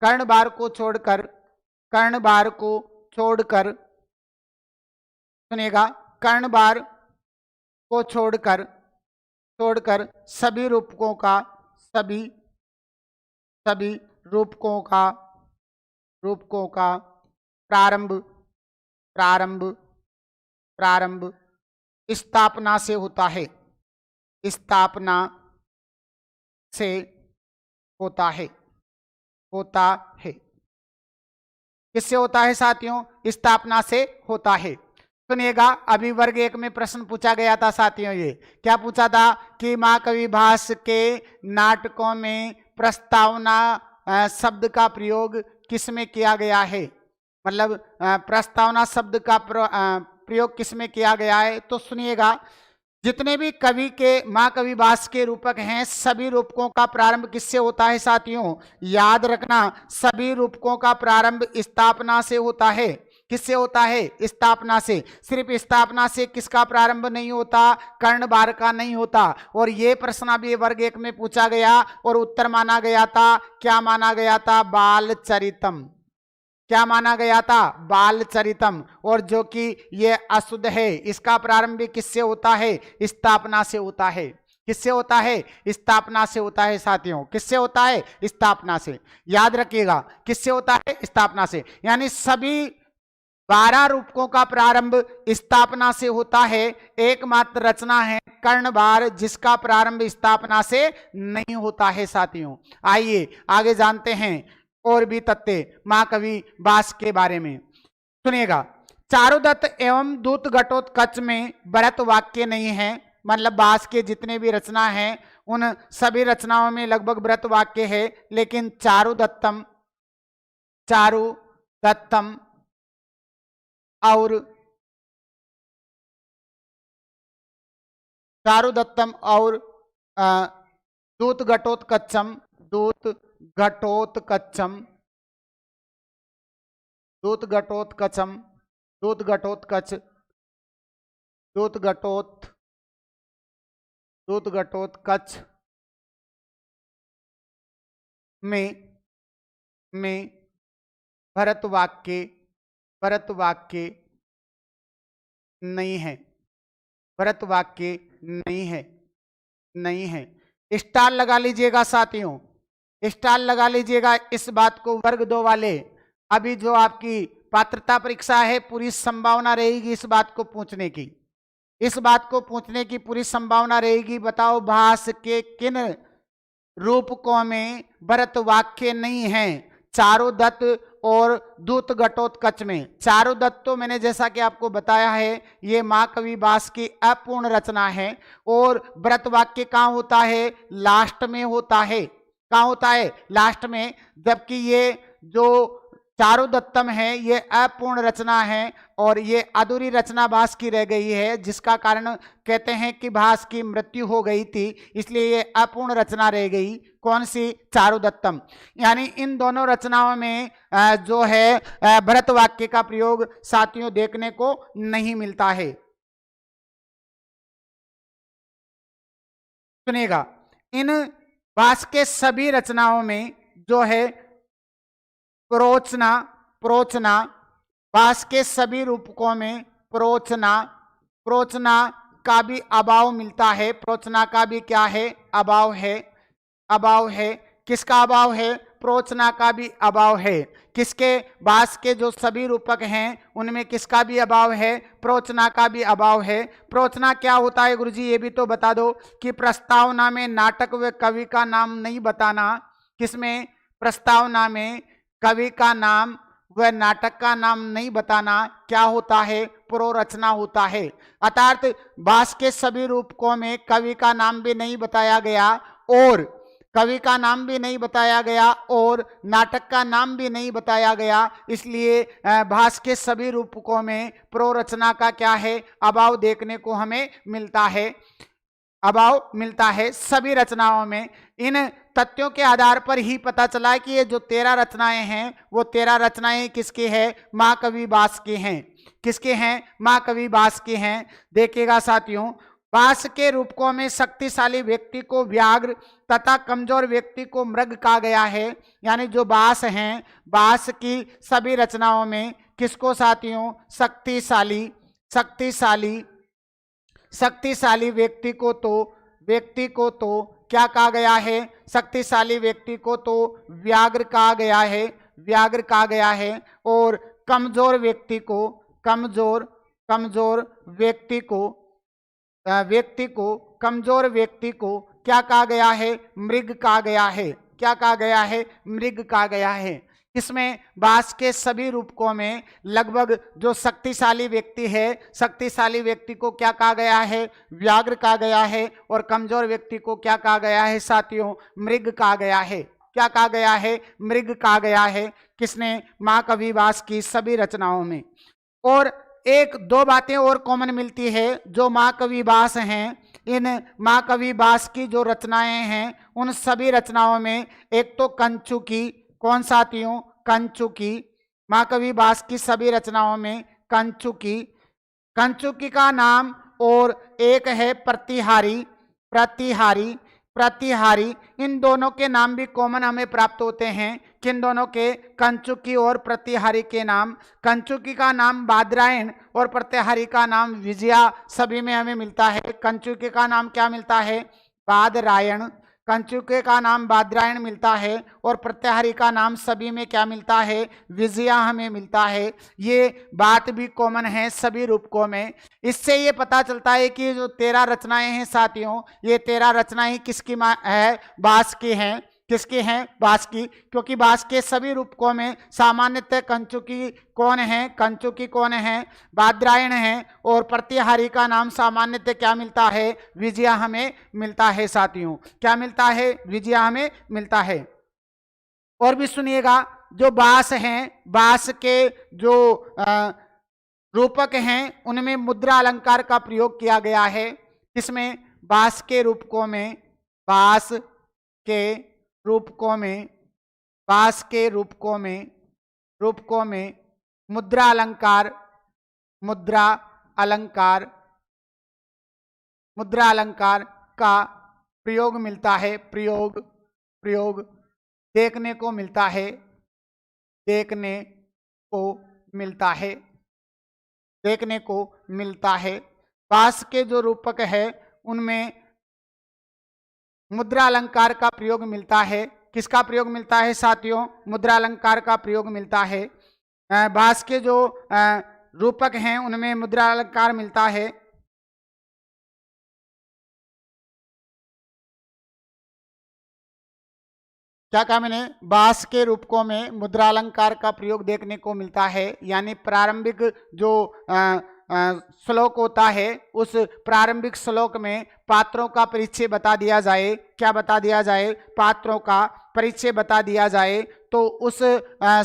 कर्णभार को छोड़कर सुनिएगा, कर्णभार को छोड़कर सभी रूपकों का प्रारंभ स्थापना से होता है। किससे होता है साथियों? स्थापना से होता है। सुनिएगा, अभी वर्ग 1 में प्रश्न पूछा गया था साथियों। ये क्या पूछा था कि महाकवि भास के नाटकों में प्रस्तावना शब्द का प्रयोग किसमें किया गया है? मतलब प्रस्तावना शब्द का प्रयोग किसमें किया गया है? तो सुनिएगा, जितने भी महाकवि भास के रूपक हैं, सभी रूपकों का प्रारंभ किससे होता है साथियों? याद रखना, सभी रूपकों का प्रारंभ स्थापना से होता है। किससे होता है? स्थापना से। सिर्फ स्थापना से किसका प्रारंभ नहीं होता? कर्णबार का नहीं होता। और ये प्रश्न अभी वर्ग 1 में पूछा गया और उत्तर माना गया था, क्या माना गया था? बाल चरितम। क्या माना गया था? बाल चरितम। और जो कि ये अशुद्ध है, इसका प्रारंभ भी किससे होता है? स्थापना से होता है। किससे होता है? स्थापना से होता है साथियों। किससे होता है? स्थापना से। याद रखिएगा, किससे होता है? स्थापना से। यानी सभी 12 रूपकों का प्रारंभ स्थापना से होता है। एकमात्र रचना है कर्णबार, जिसका प्रारंभ स्थापना से नहीं होता है साथियों। आइए आगे जानते हैं और भी तथ्य महाकवि बास के बारे में। सुनिएगा, चारुदत्त एवं दूत घटोत्कच में भरत वाक्य नहीं है। मतलब बास के जितने भी रचना हैं उन सभी रचनाओं में लगभग भरत वाक्य है, लेकिन चारुदत्तम और दूत घटोत्कचम में भरत वाक्य नहीं है। भरत वाक्य नहीं है। स्टार लगा लीजिएगा साथियों, स्टार लगा लीजिएगा इस बात को। वर्ग 2 वाले, अभी जो आपकी पात्रता परीक्षा है पूरी संभावना रहेगी इस बात को पूछने की। इस बात को पूछने की पूरी संभावना रहेगी। बताओ भास के किन रूपकों में भरत वाक्य नहीं है? चारुदत्त और दूत घटोत्कच में। चारुदत्त तो मैंने जैसा कि आपको बताया है ये महाकवि बास की अपूर्ण रचना है। और भरत वाक्य कहाँ होता है? लास्ट में होता है। कहाँ होता है? लास्ट में। जबकि ये जो चारुदत्तम है ये अपूर्ण रचना है और ये अधूरी रचना भास की रह गई है, जिसका कारण कहते हैं कि भास की मृत्यु हो गई थी, इसलिए ये अपूर्ण रचना रह गई। कौन सी? चारुदत्तम। यानी इन दोनों रचनाओं में जो है भरत वाक्य का प्रयोग साथियों देखने को नहीं मिलता है। सुनिएगा, इन भास के सभी रचनाओं में जो है प्रोचना भास के सभी रूपकों में प्रोचना का भी अभाव मिलता है। प्रोचना का भी क्या है? अभाव है। किसका अभाव है? प्रोचना का भी अभाव है। किसके? बास के जो सभी रूपक हैं उनमें किसका भी अभाव है? प्रोचना का भी अभाव है। प्रोचना क्या होता है गुरुजी ये भी तो बता दो। कि प्रस्तावना में नाटक व कवि का नाम नहीं बताना। किसमें? प्रस्तावना में कवि का नाम व नाटक का नाम नहीं बताना क्या होता है? प्रोरचना होता है। अर्थात बास के सभी रूपकों में कवि का नाम भी नहीं बताया गया और नाटक का नाम भी नहीं बताया गया, इसलिए भास के सभी रूपकों में प्रोरचना का क्या है? अभाव देखने को हमें मिलता है सभी रचनाओं में। इन तथ्यों के आधार पर ही पता चला है कि ये जो 13 रचनाएं हैं वो 13 रचनाएं किसकी है? महाकवि बास की हैं। किसके हैं? महाकवि बास की हैं। देखिएगा साथियों, बास के रूपकों में शक्तिशाली व्यक्ति को व्याघ्र तथा कमजोर व्यक्ति को मृग कहा गया है। यानी जो बास हैं, बास की सभी रचनाओं में किसको साथियों? शक्तिशाली व्यक्ति को तो क्या कहा गया है? शक्तिशाली व्यक्ति को तो व्याघ्र कहा गया है। और कमजोर व्यक्ति को क्या कहा गया है? मृग कहा गया है। क्या कहा गया है? मृग कहा गया है। इसमें बास के सभी रूपकों में लगभग जो शक्तिशाली व्यक्ति है, शक्तिशाली व्यक्ति को क्या कहा गया है? व्याघ्र कहा गया है। और कमजोर व्यक्ति को क्या कहा गया है साथियों? मृग कहा गया है। क्या कहा गया है? मृग कहा गया है। किसने? महाकवि बास की सभी रचनाओं में। और एक दो बातें और कॉमन मिलती है जो महाकवि बास हैं। इन महाकवि बास की जो रचनाएं हैं उन सभी रचनाओं में एक तो कंचुकी, कौन साथियों? कंचुकी। महाकवि भास की सभी रचनाओं में कंचुकी, कंचुकी का नाम और एक है प्रतिहारी, प्रतिहारी, प्रतिहारी, इन दोनों के नाम भी कॉमन हमें प्राप्त होते हैं। किन दोनों के? कंचुकी और प्रतिहारी के नाम। कंचुकी का नाम बादरायण और प्रतिहारी का नाम विजया, सभी में हमें मिलता है। कंचुकी का नाम क्या मिलता है? बादरायण। कंचुके का नाम बादरायण मिलता है और प्रत्याहारी का नाम सभी में क्या मिलता है? विजया हमें मिलता है। ये बात भी कॉमन है सभी रूपकों में। इससे ये पता चलता है कि जो 13 रचनाएं हैं साथियों, ये 13 रचनाएं किसकी है? भास की हैं। किसकी हैं? भास की। क्योंकि भास के सभी रूपकों में सामान्यतः कंचुकी कौन है? कंचुकी कौन है? बादरायण है। और प्रतिहारी का नाम सामान्यतः क्या मिलता है? विजया हमें मिलता है साथियों। क्या मिलता है? विजया हमें मिलता है। और भी सुनिएगा, जो भास हैं, भास के जो रूपक हैं उनमें मुद्रा अलंकार का प्रयोग किया गया है। किसमें? भास के रूपकों में, भास के रूपकों में, भास के रूपकों में, रूपकों में मुद्रा अलंकार, मुद्रा अलंकार, मुद्रा अलंकार का प्रयोग मिलता है। प्रयोग, प्रयोग देखने को मिलता है, देखने को मिलता है, देखने को मिलता है। भास के जो रूपक है उनमें मुद्रा अलंकार का प्रयोग मिलता है। किसका प्रयोग मिलता है साथियों? मुद्रा अलंकार का प्रयोग मिलता है। भास के जो रूपक हैं उनमें मुद्रा अलंकार मिलता है। क्या कहा मैंने? भास के रूपकों में मुद्रा अलंकार का प्रयोग देखने को मिलता है। यानी प्रारंभिक जो श्लोक होता है, उस प्रारंभिक श्लोक में पात्रों का परिचय बता दिया जाए। क्या बता दिया जाए? पात्रों का परिचय बता दिया जाए, तो उस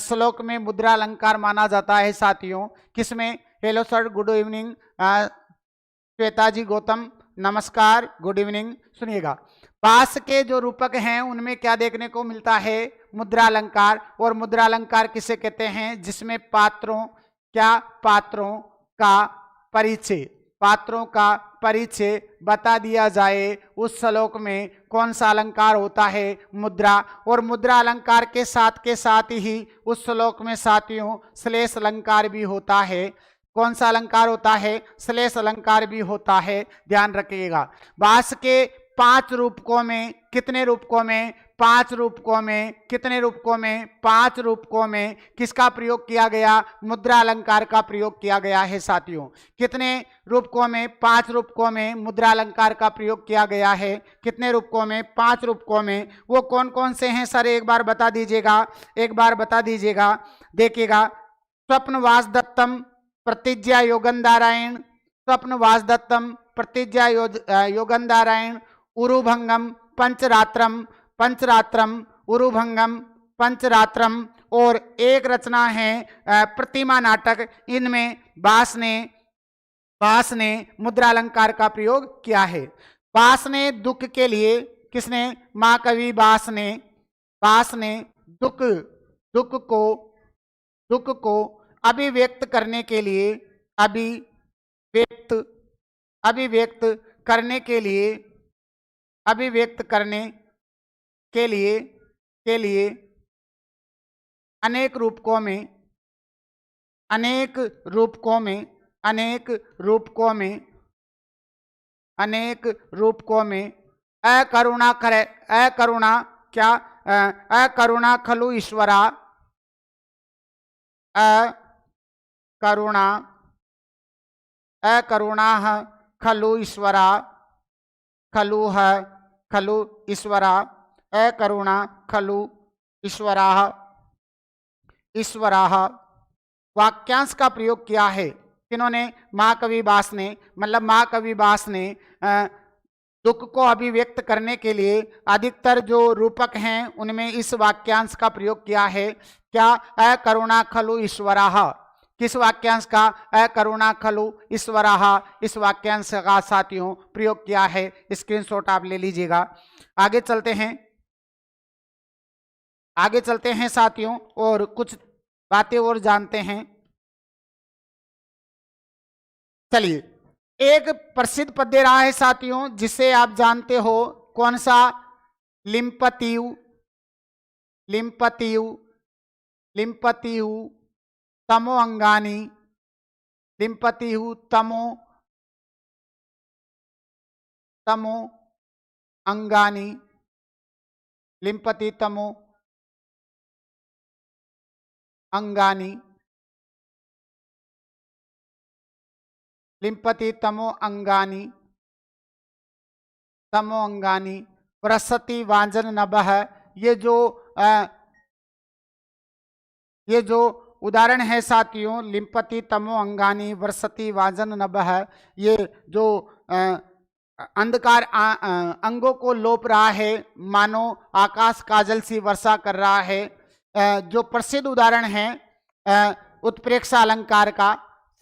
श्लोक में मुद्रा अलंकार माना जाता है साथियों। किसमें? Hello sir, good evening. Shweta ji, Gautam, नमस्कार, गुड इवनिंग। सुनिएगा, भास के जो रूपक हैं उनमें क्या देखने को मिलता है? मुद्रा अलंकार। और मुद्रा अलंकार किसे कहते हैं? जिसमें पात्रों, क्या? पात्रों का परिचय, पात्रों का परिचय बता दिया जाए। उस श्लोक में कौन सा अलंकार होता है? मुद्रा। और मुद्रा अलंकार के साथ ही उस श्लोक में साथियों श्लेष अलंकार भी होता है। कौन सा अलंकार होता है? श्लेष अलंकार भी होता है, ध्यान रखिएगा। भास के 5 रूपकों में, कितने रूपकों में? 5 रूपकों में। कितने रूपकों में? 5 रूपकों में किसका प्रयोग किया गया? मुद्रा अलंकार का प्रयोग किया गया है साथियों। कितने रूपकों में? 5 रूपकों में मुद्रा अलंकार का प्रयोग किया गया है। कितने रूपकों में? 5 रूपकों में। वो कौन कौन से हैं सर? एक बार बता दीजिएगा, एक बार बता दीजिएगा। देखिएगा, स्वप्नवास दत्तम, प्रतिज्ञा योगंधारायण, स्वप्नवास दत्तम, प्रतिज्ञा योगंधारायण, उरुभंगम, पंचरात्रम, पंचरात्रम, उरुभंगम, पंचरात्रम, और एक रचना है प्रतिमा नाटक। इनमें भास ने मुद्रा अलंकार का प्रयोग किया है। भास ने दुख के लिए, किसने? महाकवि भास ने दुख को अभिव्यक्त करने के लिए, अभिव्यक्त करने के लिए अनेक रूपकों में अकरुणा खलु ईश्वरा, अकरुणा खलु ईश्वरा, खलु ईश्वरा, अकरुणा खलु ईश्वरा वाक्यांश का प्रयोग किया है। किन्होंने? महाकवि भास ने। मतलब महाकवि भास ने दुख को अभिव्यक्त करने के लिए अधिकतर जो रूपक हैं उनमें इस वाक्यांश का प्रयोग किया है। क्या? अकरुणा खलु ईश्वराः। किस वाक्यांश का? अकरुणा खलु ईश्वराः, इस वाक्यांश का साथियों प्रयोग किया है। स्क्रीनशॉट आप ले लीजिएगा। आगे चलते हैं साथियों, और कुछ बातें और जानते हैं। चलिए, एक प्रसिद्ध पद्य रहा है साथियों, जिसे आप जानते हो, कौन सा? लिम्पतियु, लिम्पतियु, लिम्पतियु तमो अंगानी, लिम्पतियु तमो, तमो अंगानी, लिम्पति तमो अंगानी, लिम्पति तमो अंगानी, तमो अंगानी प्रसति वांजन नभः। ये जो उदाहरण है साथियों, लिम्पति तमो अंगानी वर्षति वांजन नभः, ये जो अंधकार अंगों को लोप रहा है, मानो आकाश काजल सी वर्षा कर रहा है। जो प्रसिद्ध उदाहरण है उत्प्रेक्षा अलंकार का,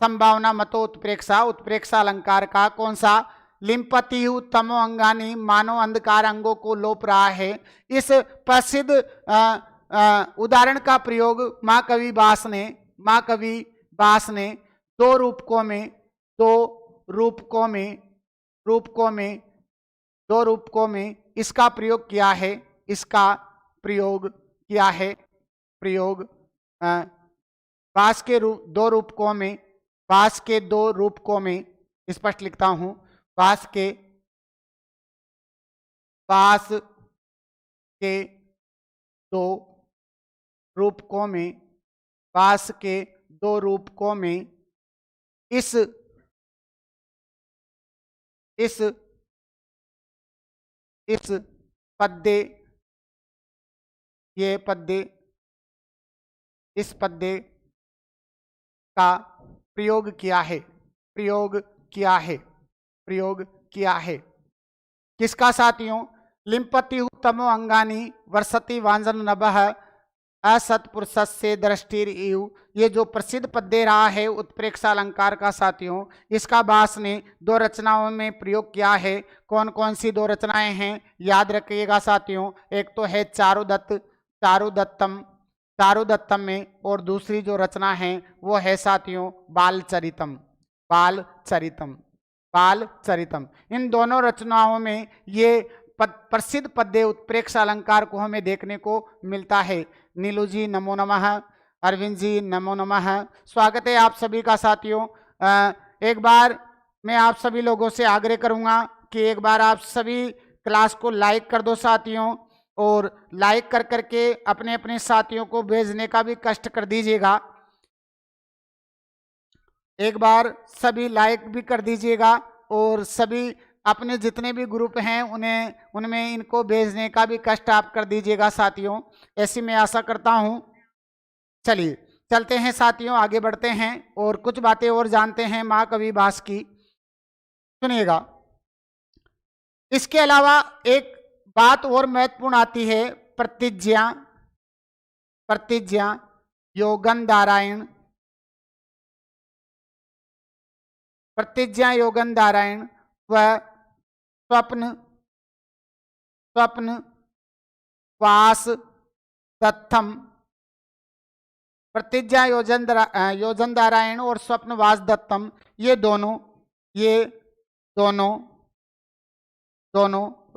संभावना मतो उत्प्रेक्षा, उत्प्रेक्षा अलंकार का कौन सा? लिम्पति तमो अंगानी, मानो अंधकार अंगों को लोप रहा है। इस प्रसिद्ध उदाहरण का प्रयोग महाकवि भास ने दो रूपकों में इसका प्रयोग किया है। भास के दो रूपकों में, स्पष्ट लिखता हूं, भास के दो रूपकों में इस पद्य का प्रयोग किया है। किसका साथियों? लिम्पति तमो अंगानी वर्षति वांजन नभः असत्पुरुषस्य दृष्टिर इव, ये जो प्रसिद्ध पद्य रहा है उत्प्रेक्षा अलंकार का साथियों, इसका भास ने दो रचनाओं में प्रयोग किया है। कौन कौन सी दो रचनाएं हैं? याद रखिएगा साथियों, एक तो है चारुदत्तम में, और दूसरी जो रचना है वो है साथियों बालचरितम। इन दोनों रचनाओं में ये प्रसिद्ध पद्य उत्प्रेक्षा अलंकार को हमें देखने को मिलता है। नीलू जी नमो नमः, अरविंद जी नमो नमः, स्वागत है आप सभी का साथियों। एक बार मैं आप सभी लोगों से आग्रह करूंगा कि एक बार आप सभी क्लास को लाइक कर दो साथियों, और लाइक कर करके अपने अपने साथियों को भेजने का भी कष्ट कर दीजिएगा। एक बार सभी लाइक भी कर दीजिएगा, और सभी अपने जितने भी ग्रुप हैं उनमें इनको भेजने का भी कष्ट आप कर दीजिएगा साथियों, ऐसी मैं आशा करता हूं। चलिए चलते हैं साथियों, आगे बढ़ते हैं और कुछ बातें और जानते हैं महाकवि भास की। सुनिएगा, इसके अलावा एक बात और महत्वपूर्ण आती है, प्रतिज्ञा योगंधारायण, व स्वप्न वास दत्तम। प्रतिज्ञा योजनधारायण और स्वप्नवास दत्तम, ये दोनों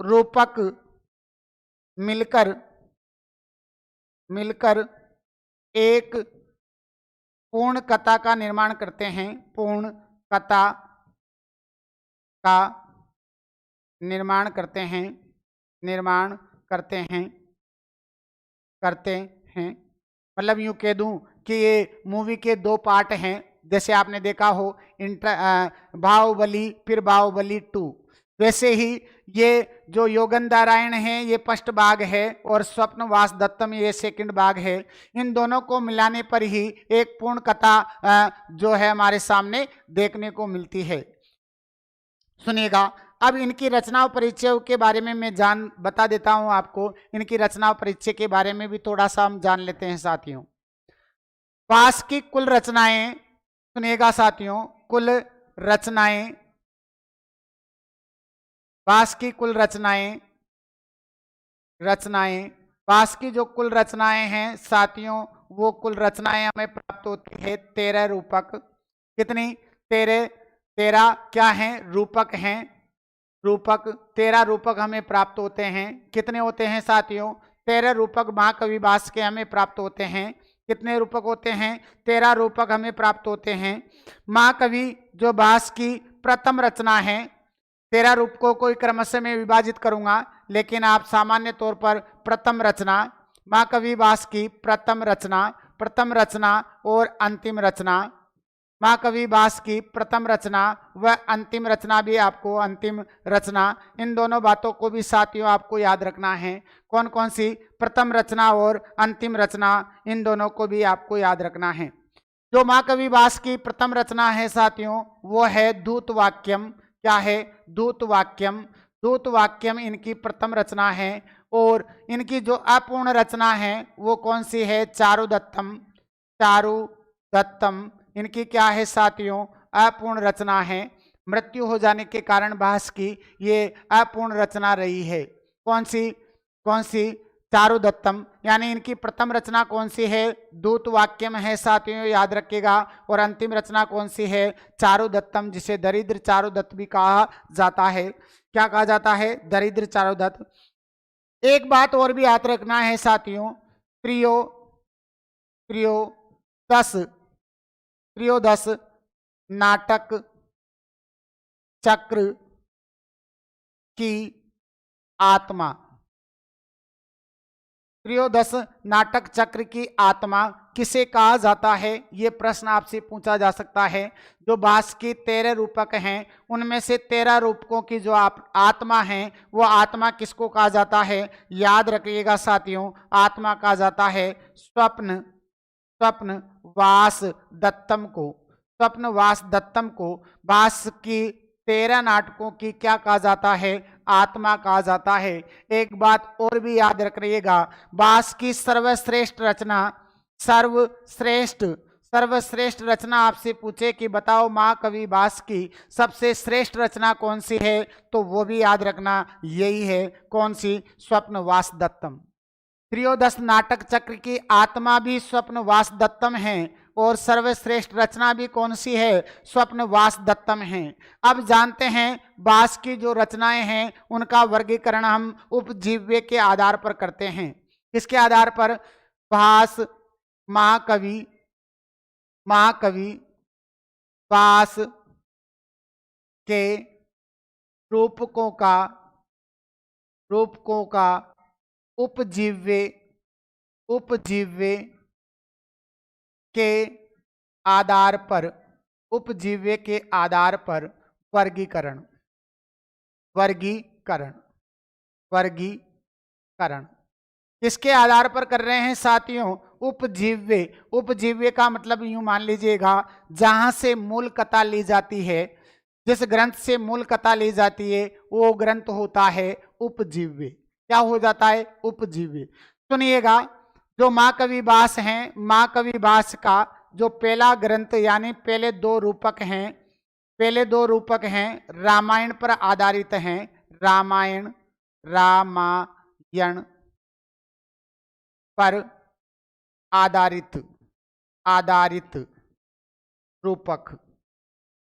रूपक मिलकर एक पूर्ण कथा का निर्माण करते हैं। पूर्ण कथा का निर्माण करते हैं। मतलब यूं कह दूं कि ये मूवी के दो पार्ट हैं। जैसे आपने देखा हो बाहुबली, फिर बाहुबली 2, वैसे ही ये जो योगंधारायण है ये फर्स्ट भाग है, और स्वप्नवास दत्तम ये सेकंड भाग है। इन दोनों को मिलाने पर ही एक पूर्ण कथा जो है हमारे सामने देखने को मिलती है। सुनिएगा, अब इनकी रचना परिचय के बारे में मैं बता देता हूं आपको। इनकी रचना परिचय के बारे में भी थोड़ा सा हम जान लेते हैं साथियों। भास की कुल रचनाएं, सुनिएगा साथियों, भास की कुल रचनाएं, भास की जो कुल रचनाएं हैं साथियों, वो कुल रचनाएं हमें प्राप्त होती है 13 रूपक। कितनी? 13 क्या हैं? रूपक हैं। रूपक 13 रूपक हमें प्राप्त होते हैं। कितने होते हैं साथियों? 13 रूपक महाकवि भास के हमें प्राप्त होते हैं। कितने रूपक होते हैं? 13 रूपक हमें प्राप्त होते हैं। महाकवि जो भास की प्रथम रचना है, 13 रूपकों को क्रमशः में विभाजित करूंगा, लेकिन आप सामान्य तौर पर प्रथम रचना, महाकवि भास की प्रथम रचना और अंतिम रचना, महाकवि भास की प्रथम रचना व अंतिम रचना भी आपको अंतिम रचना, इन दोनों बातों को भी साथियों आपको याद रखना है। कौन कौन सी? प्रथम रचना और अंतिम रचना, इन दोनों को भी आपको याद रखना है। जो महाकवि भास की प्रथम रचना है साथियों, वो है दूत वाक्यम। क्या है? दूत वाक्यम। दूत वाक्यम इनकी प्रथम रचना है। और इनकी जो अपूर्ण रचना है वो कौन सी है? चारुदत्तम। चारुदत्तम इनकी क्या है साथियों? अपूर्ण रचना है। मृत्यु हो जाने के कारण भास की ये अपूर्ण रचना रही है। कौन सी? कौन सी? चारुदत्तम। यानी इनकी प्रथम रचना कौन सी है? दूत वाक्यम है साथियों, याद रखिएगा। और अंतिम रचना कौन सी है? चारुदत्तम, जिसे दरिद्र चारुदत्त भी कहा जाता है। क्या कहा जाता है? दरिद्र चारुदत्त। एक बात और भी याद रखना है साथियों, त्रयोदश नाटक चक्र की आत्मा। त्रयोदश नाटक चक्र की आत्मा किसे कहा जाता है? ये प्रश्न आपसे पूछा जा सकता है। जो भास की 13 रूपक हैं, उनमें से 13 रूपकों की जो आत्मा है, वो आत्मा किसको कहा जाता है? याद रखिएगा साथियों, आत्मा कहा जाता है स्वप्न वास दत्तम को। स्वप्न वास दत्तम को भास की 13 नाटकों की क्या कहा जाता है? आत्मा कहा जाता है। एक बात और भी याद रखिएगा, भास की सर्वश्रेष्ठ रचना आपसे पूछे कि बताओ महाकवि भास की सबसे श्रेष्ठ रचना कौन सी है, तो वो भी याद रखना, यही है। कौन सी? स्वप्न वास दत्तम। त्रयोदश नाटक चक्र की आत्मा भी स्वप्न वास दत्तम है और सर्वश्रेष्ठ रचना भी कौन सी है? स्वप्न वास दत्तम है। अब जानते हैं भास की जो रचनाएं हैं उनका वर्गीकरण हम उपजीव्य के आधार पर करते हैं। किसके आधार पर? भास महाकवि भास के रूपकों का उपजीव्य के आधार पर वर्गीकरण किसके आधार पर कर रहे हैं साथियों? उपजीव्य का मतलब यूं मान लीजिएगा, जहां से मूल कथा ली जाती है, जिस ग्रंथ से मूल कथा ली जाती है वो ग्रंथ होता है उपजीव्य। क्या हो जाता है? उपजीव्य। सुनिएगा, जो महाकवि भास हैं, महाकवि भास का जो पहला ग्रंथ यानी पहले दो रूपक हैं रामायण पर आधारित हैं। रामायण पर आधारित रूपक।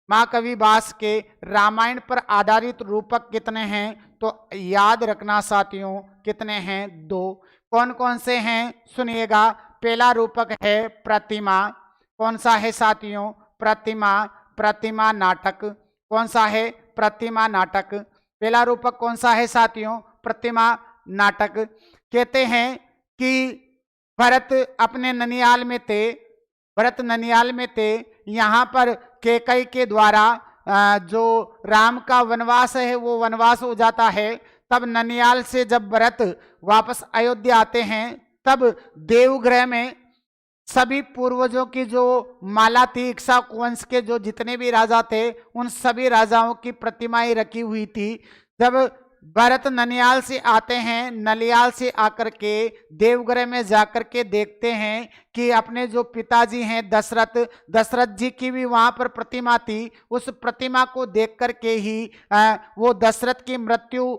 महाकवि भास के रामायण पर आधारित रूपक कितने हैं? तो याद रखना साथियों, कितने हैं? 2। कौन कौन से हैं? सुनिएगा, पहला रूपक है प्रतिमा। कौन सा है साथियों? प्रतिमा नाटक। कौन सा है? प्रतिमा नाटक। पहला रूपक कौन सा है साथियों? प्रतिमा नाटक। कहते हैं कि भरत अपने ननियाल में थे, यहाँ पर कैकई के द्वारा जो राम का वनवास है वो वनवास हो जाता है। तब ननियाल से जब भरत वापस अयोध्या आते हैं, तब देवगृह में सभी पूर्वजों की जो माला थी, इक्ष्वाकु वंश के जो जितने भी राजा थे, उन सभी राजाओं की प्रतिमाएं रखी हुई थी। जब भरत ननियाल से आते हैं, नलियाल से आकर के देवगृह में जाकर के देखते हैं कि अपने जो पिताजी हैं दशरथ जी की भी वहां पर प्रतिमा थी। उस प्रतिमा को देख करके ही वो दशरथ की मृत्यु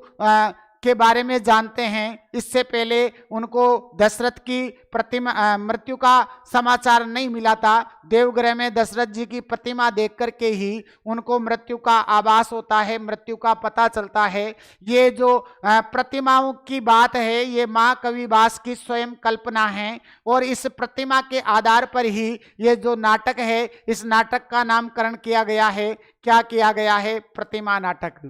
के बारे में जानते हैं। इससे पहले उनको दशरथ की प्रतिमा मृत्यु का समाचार नहीं मिला था। देवगृह में दशरथ जी की प्रतिमा देख करके ही उनको मृत्यु का आभास होता है, मृत्यु का पता चलता है। ये जो प्रतिमाओं की बात है ये महाकवि भास की स्वयं कल्पना है और इस प्रतिमा के आधार पर ही ये जो नाटक है इस नाटक का नामकरण किया गया है। क्या किया गया है? प्रतिमा नाटक।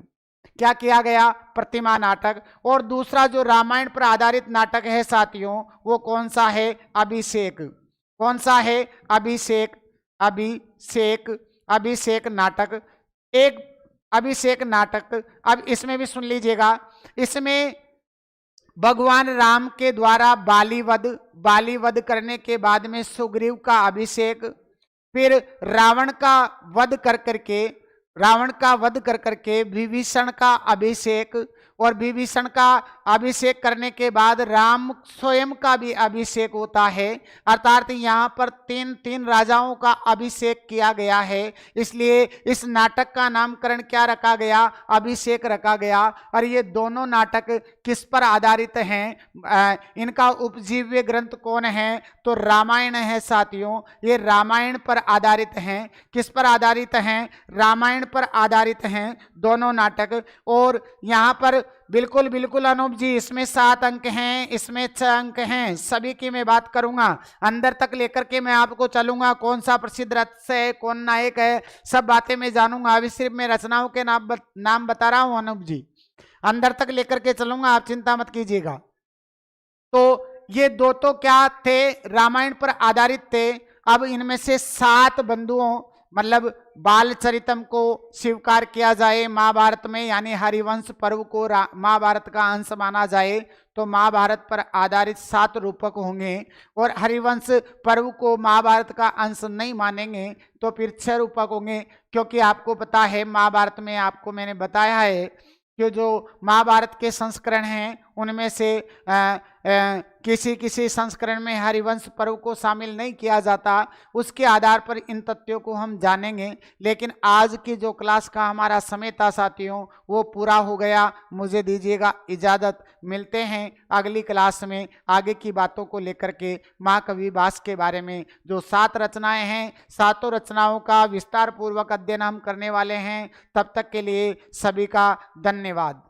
क्या किया गया? प्रतिमा नाटक। और दूसरा जो रामायण पर आधारित नाटक है साथियों वो कौन सा है? अभिषेक। कौन सा है? अभिषेक। अभिषेक। अभिषेक नाटक। एक अभिषेक नाटक। अब इसमें भी सुन लीजिएगा, इसमें भगवान राम के द्वारा बालीवध करने के बाद में सुग्रीव का अभिषेक, फिर रावण का वध कर करके विभीषण का अभिषेक, और विभीषण का अभिषेक करने के बाद राम स्वयं का भी अभिषेक होता है। अर्थात यहाँ पर तीन राजाओं का अभिषेक किया गया है। इसलिए इस नाटक का नामकरण क्या रखा गया? अभिषेक रखा गया। और ये दोनों नाटक किस पर आधारित हैं? इनका उपजीव्य ग्रंथ कौन है? तो रामायण है साथियों। ये रामायण पर आधारित हैं। किस पर आधारित हैं? रामायण पर आधारित हैं दोनों नाटक। और यहाँ पर बिल्कुल अनूप जी, इसमें 7 अंक हैं, इसमें 6 अंक हैं, सभी की मैं बात करूंगा, अंदर तक लेकर के मैं आपको चलूंगा। कौन सा प्रसिद्ध रच है, कौन नायक है, सब बातें मैं जानूंगा। अभी सिर्फ मैं रचनाओं के नाम बता रहा हूं अनूप जी, अंदर तक लेकर के चलूंगा, आप चिंता मत कीजिएगा। तो ये दो तो क्या थे? रामायण पर आधारित थे। अब इनमें से 7 बंधुओं मतलब बाल चरितम को स्वीकार किया जाए महाभारत में, यानी हरिवंश पर्व को महाभारत का अंश माना जाए तो महाभारत पर आधारित 7 रूपक होंगे, और हरिवंश पर्व को महाभारत का अंश नहीं मानेंगे तो फिर 6 रूपक होंगे। क्योंकि आपको पता है महाभारत में आपको मैंने बताया है कि जो महाभारत के संस्करण हैं उनमें से किसी संस्करण में हरिवंश पर्व को शामिल नहीं किया जाता। उसके आधार पर इन तथ्यों को हम जानेंगे। लेकिन आज की जो क्लास का हमारा समय था साथियों वो पूरा हो गया। मुझे दीजिएगा इजाज़त, मिलते हैं अगली क्लास में आगे की बातों को लेकर के। महाकवि भास के बारे में जो 7 रचनाएं हैं, 7 रचनाओं का विस्तार पूर्वक अध्ययन हम करने वाले हैं। तब तक के लिए सभी का धन्यवाद।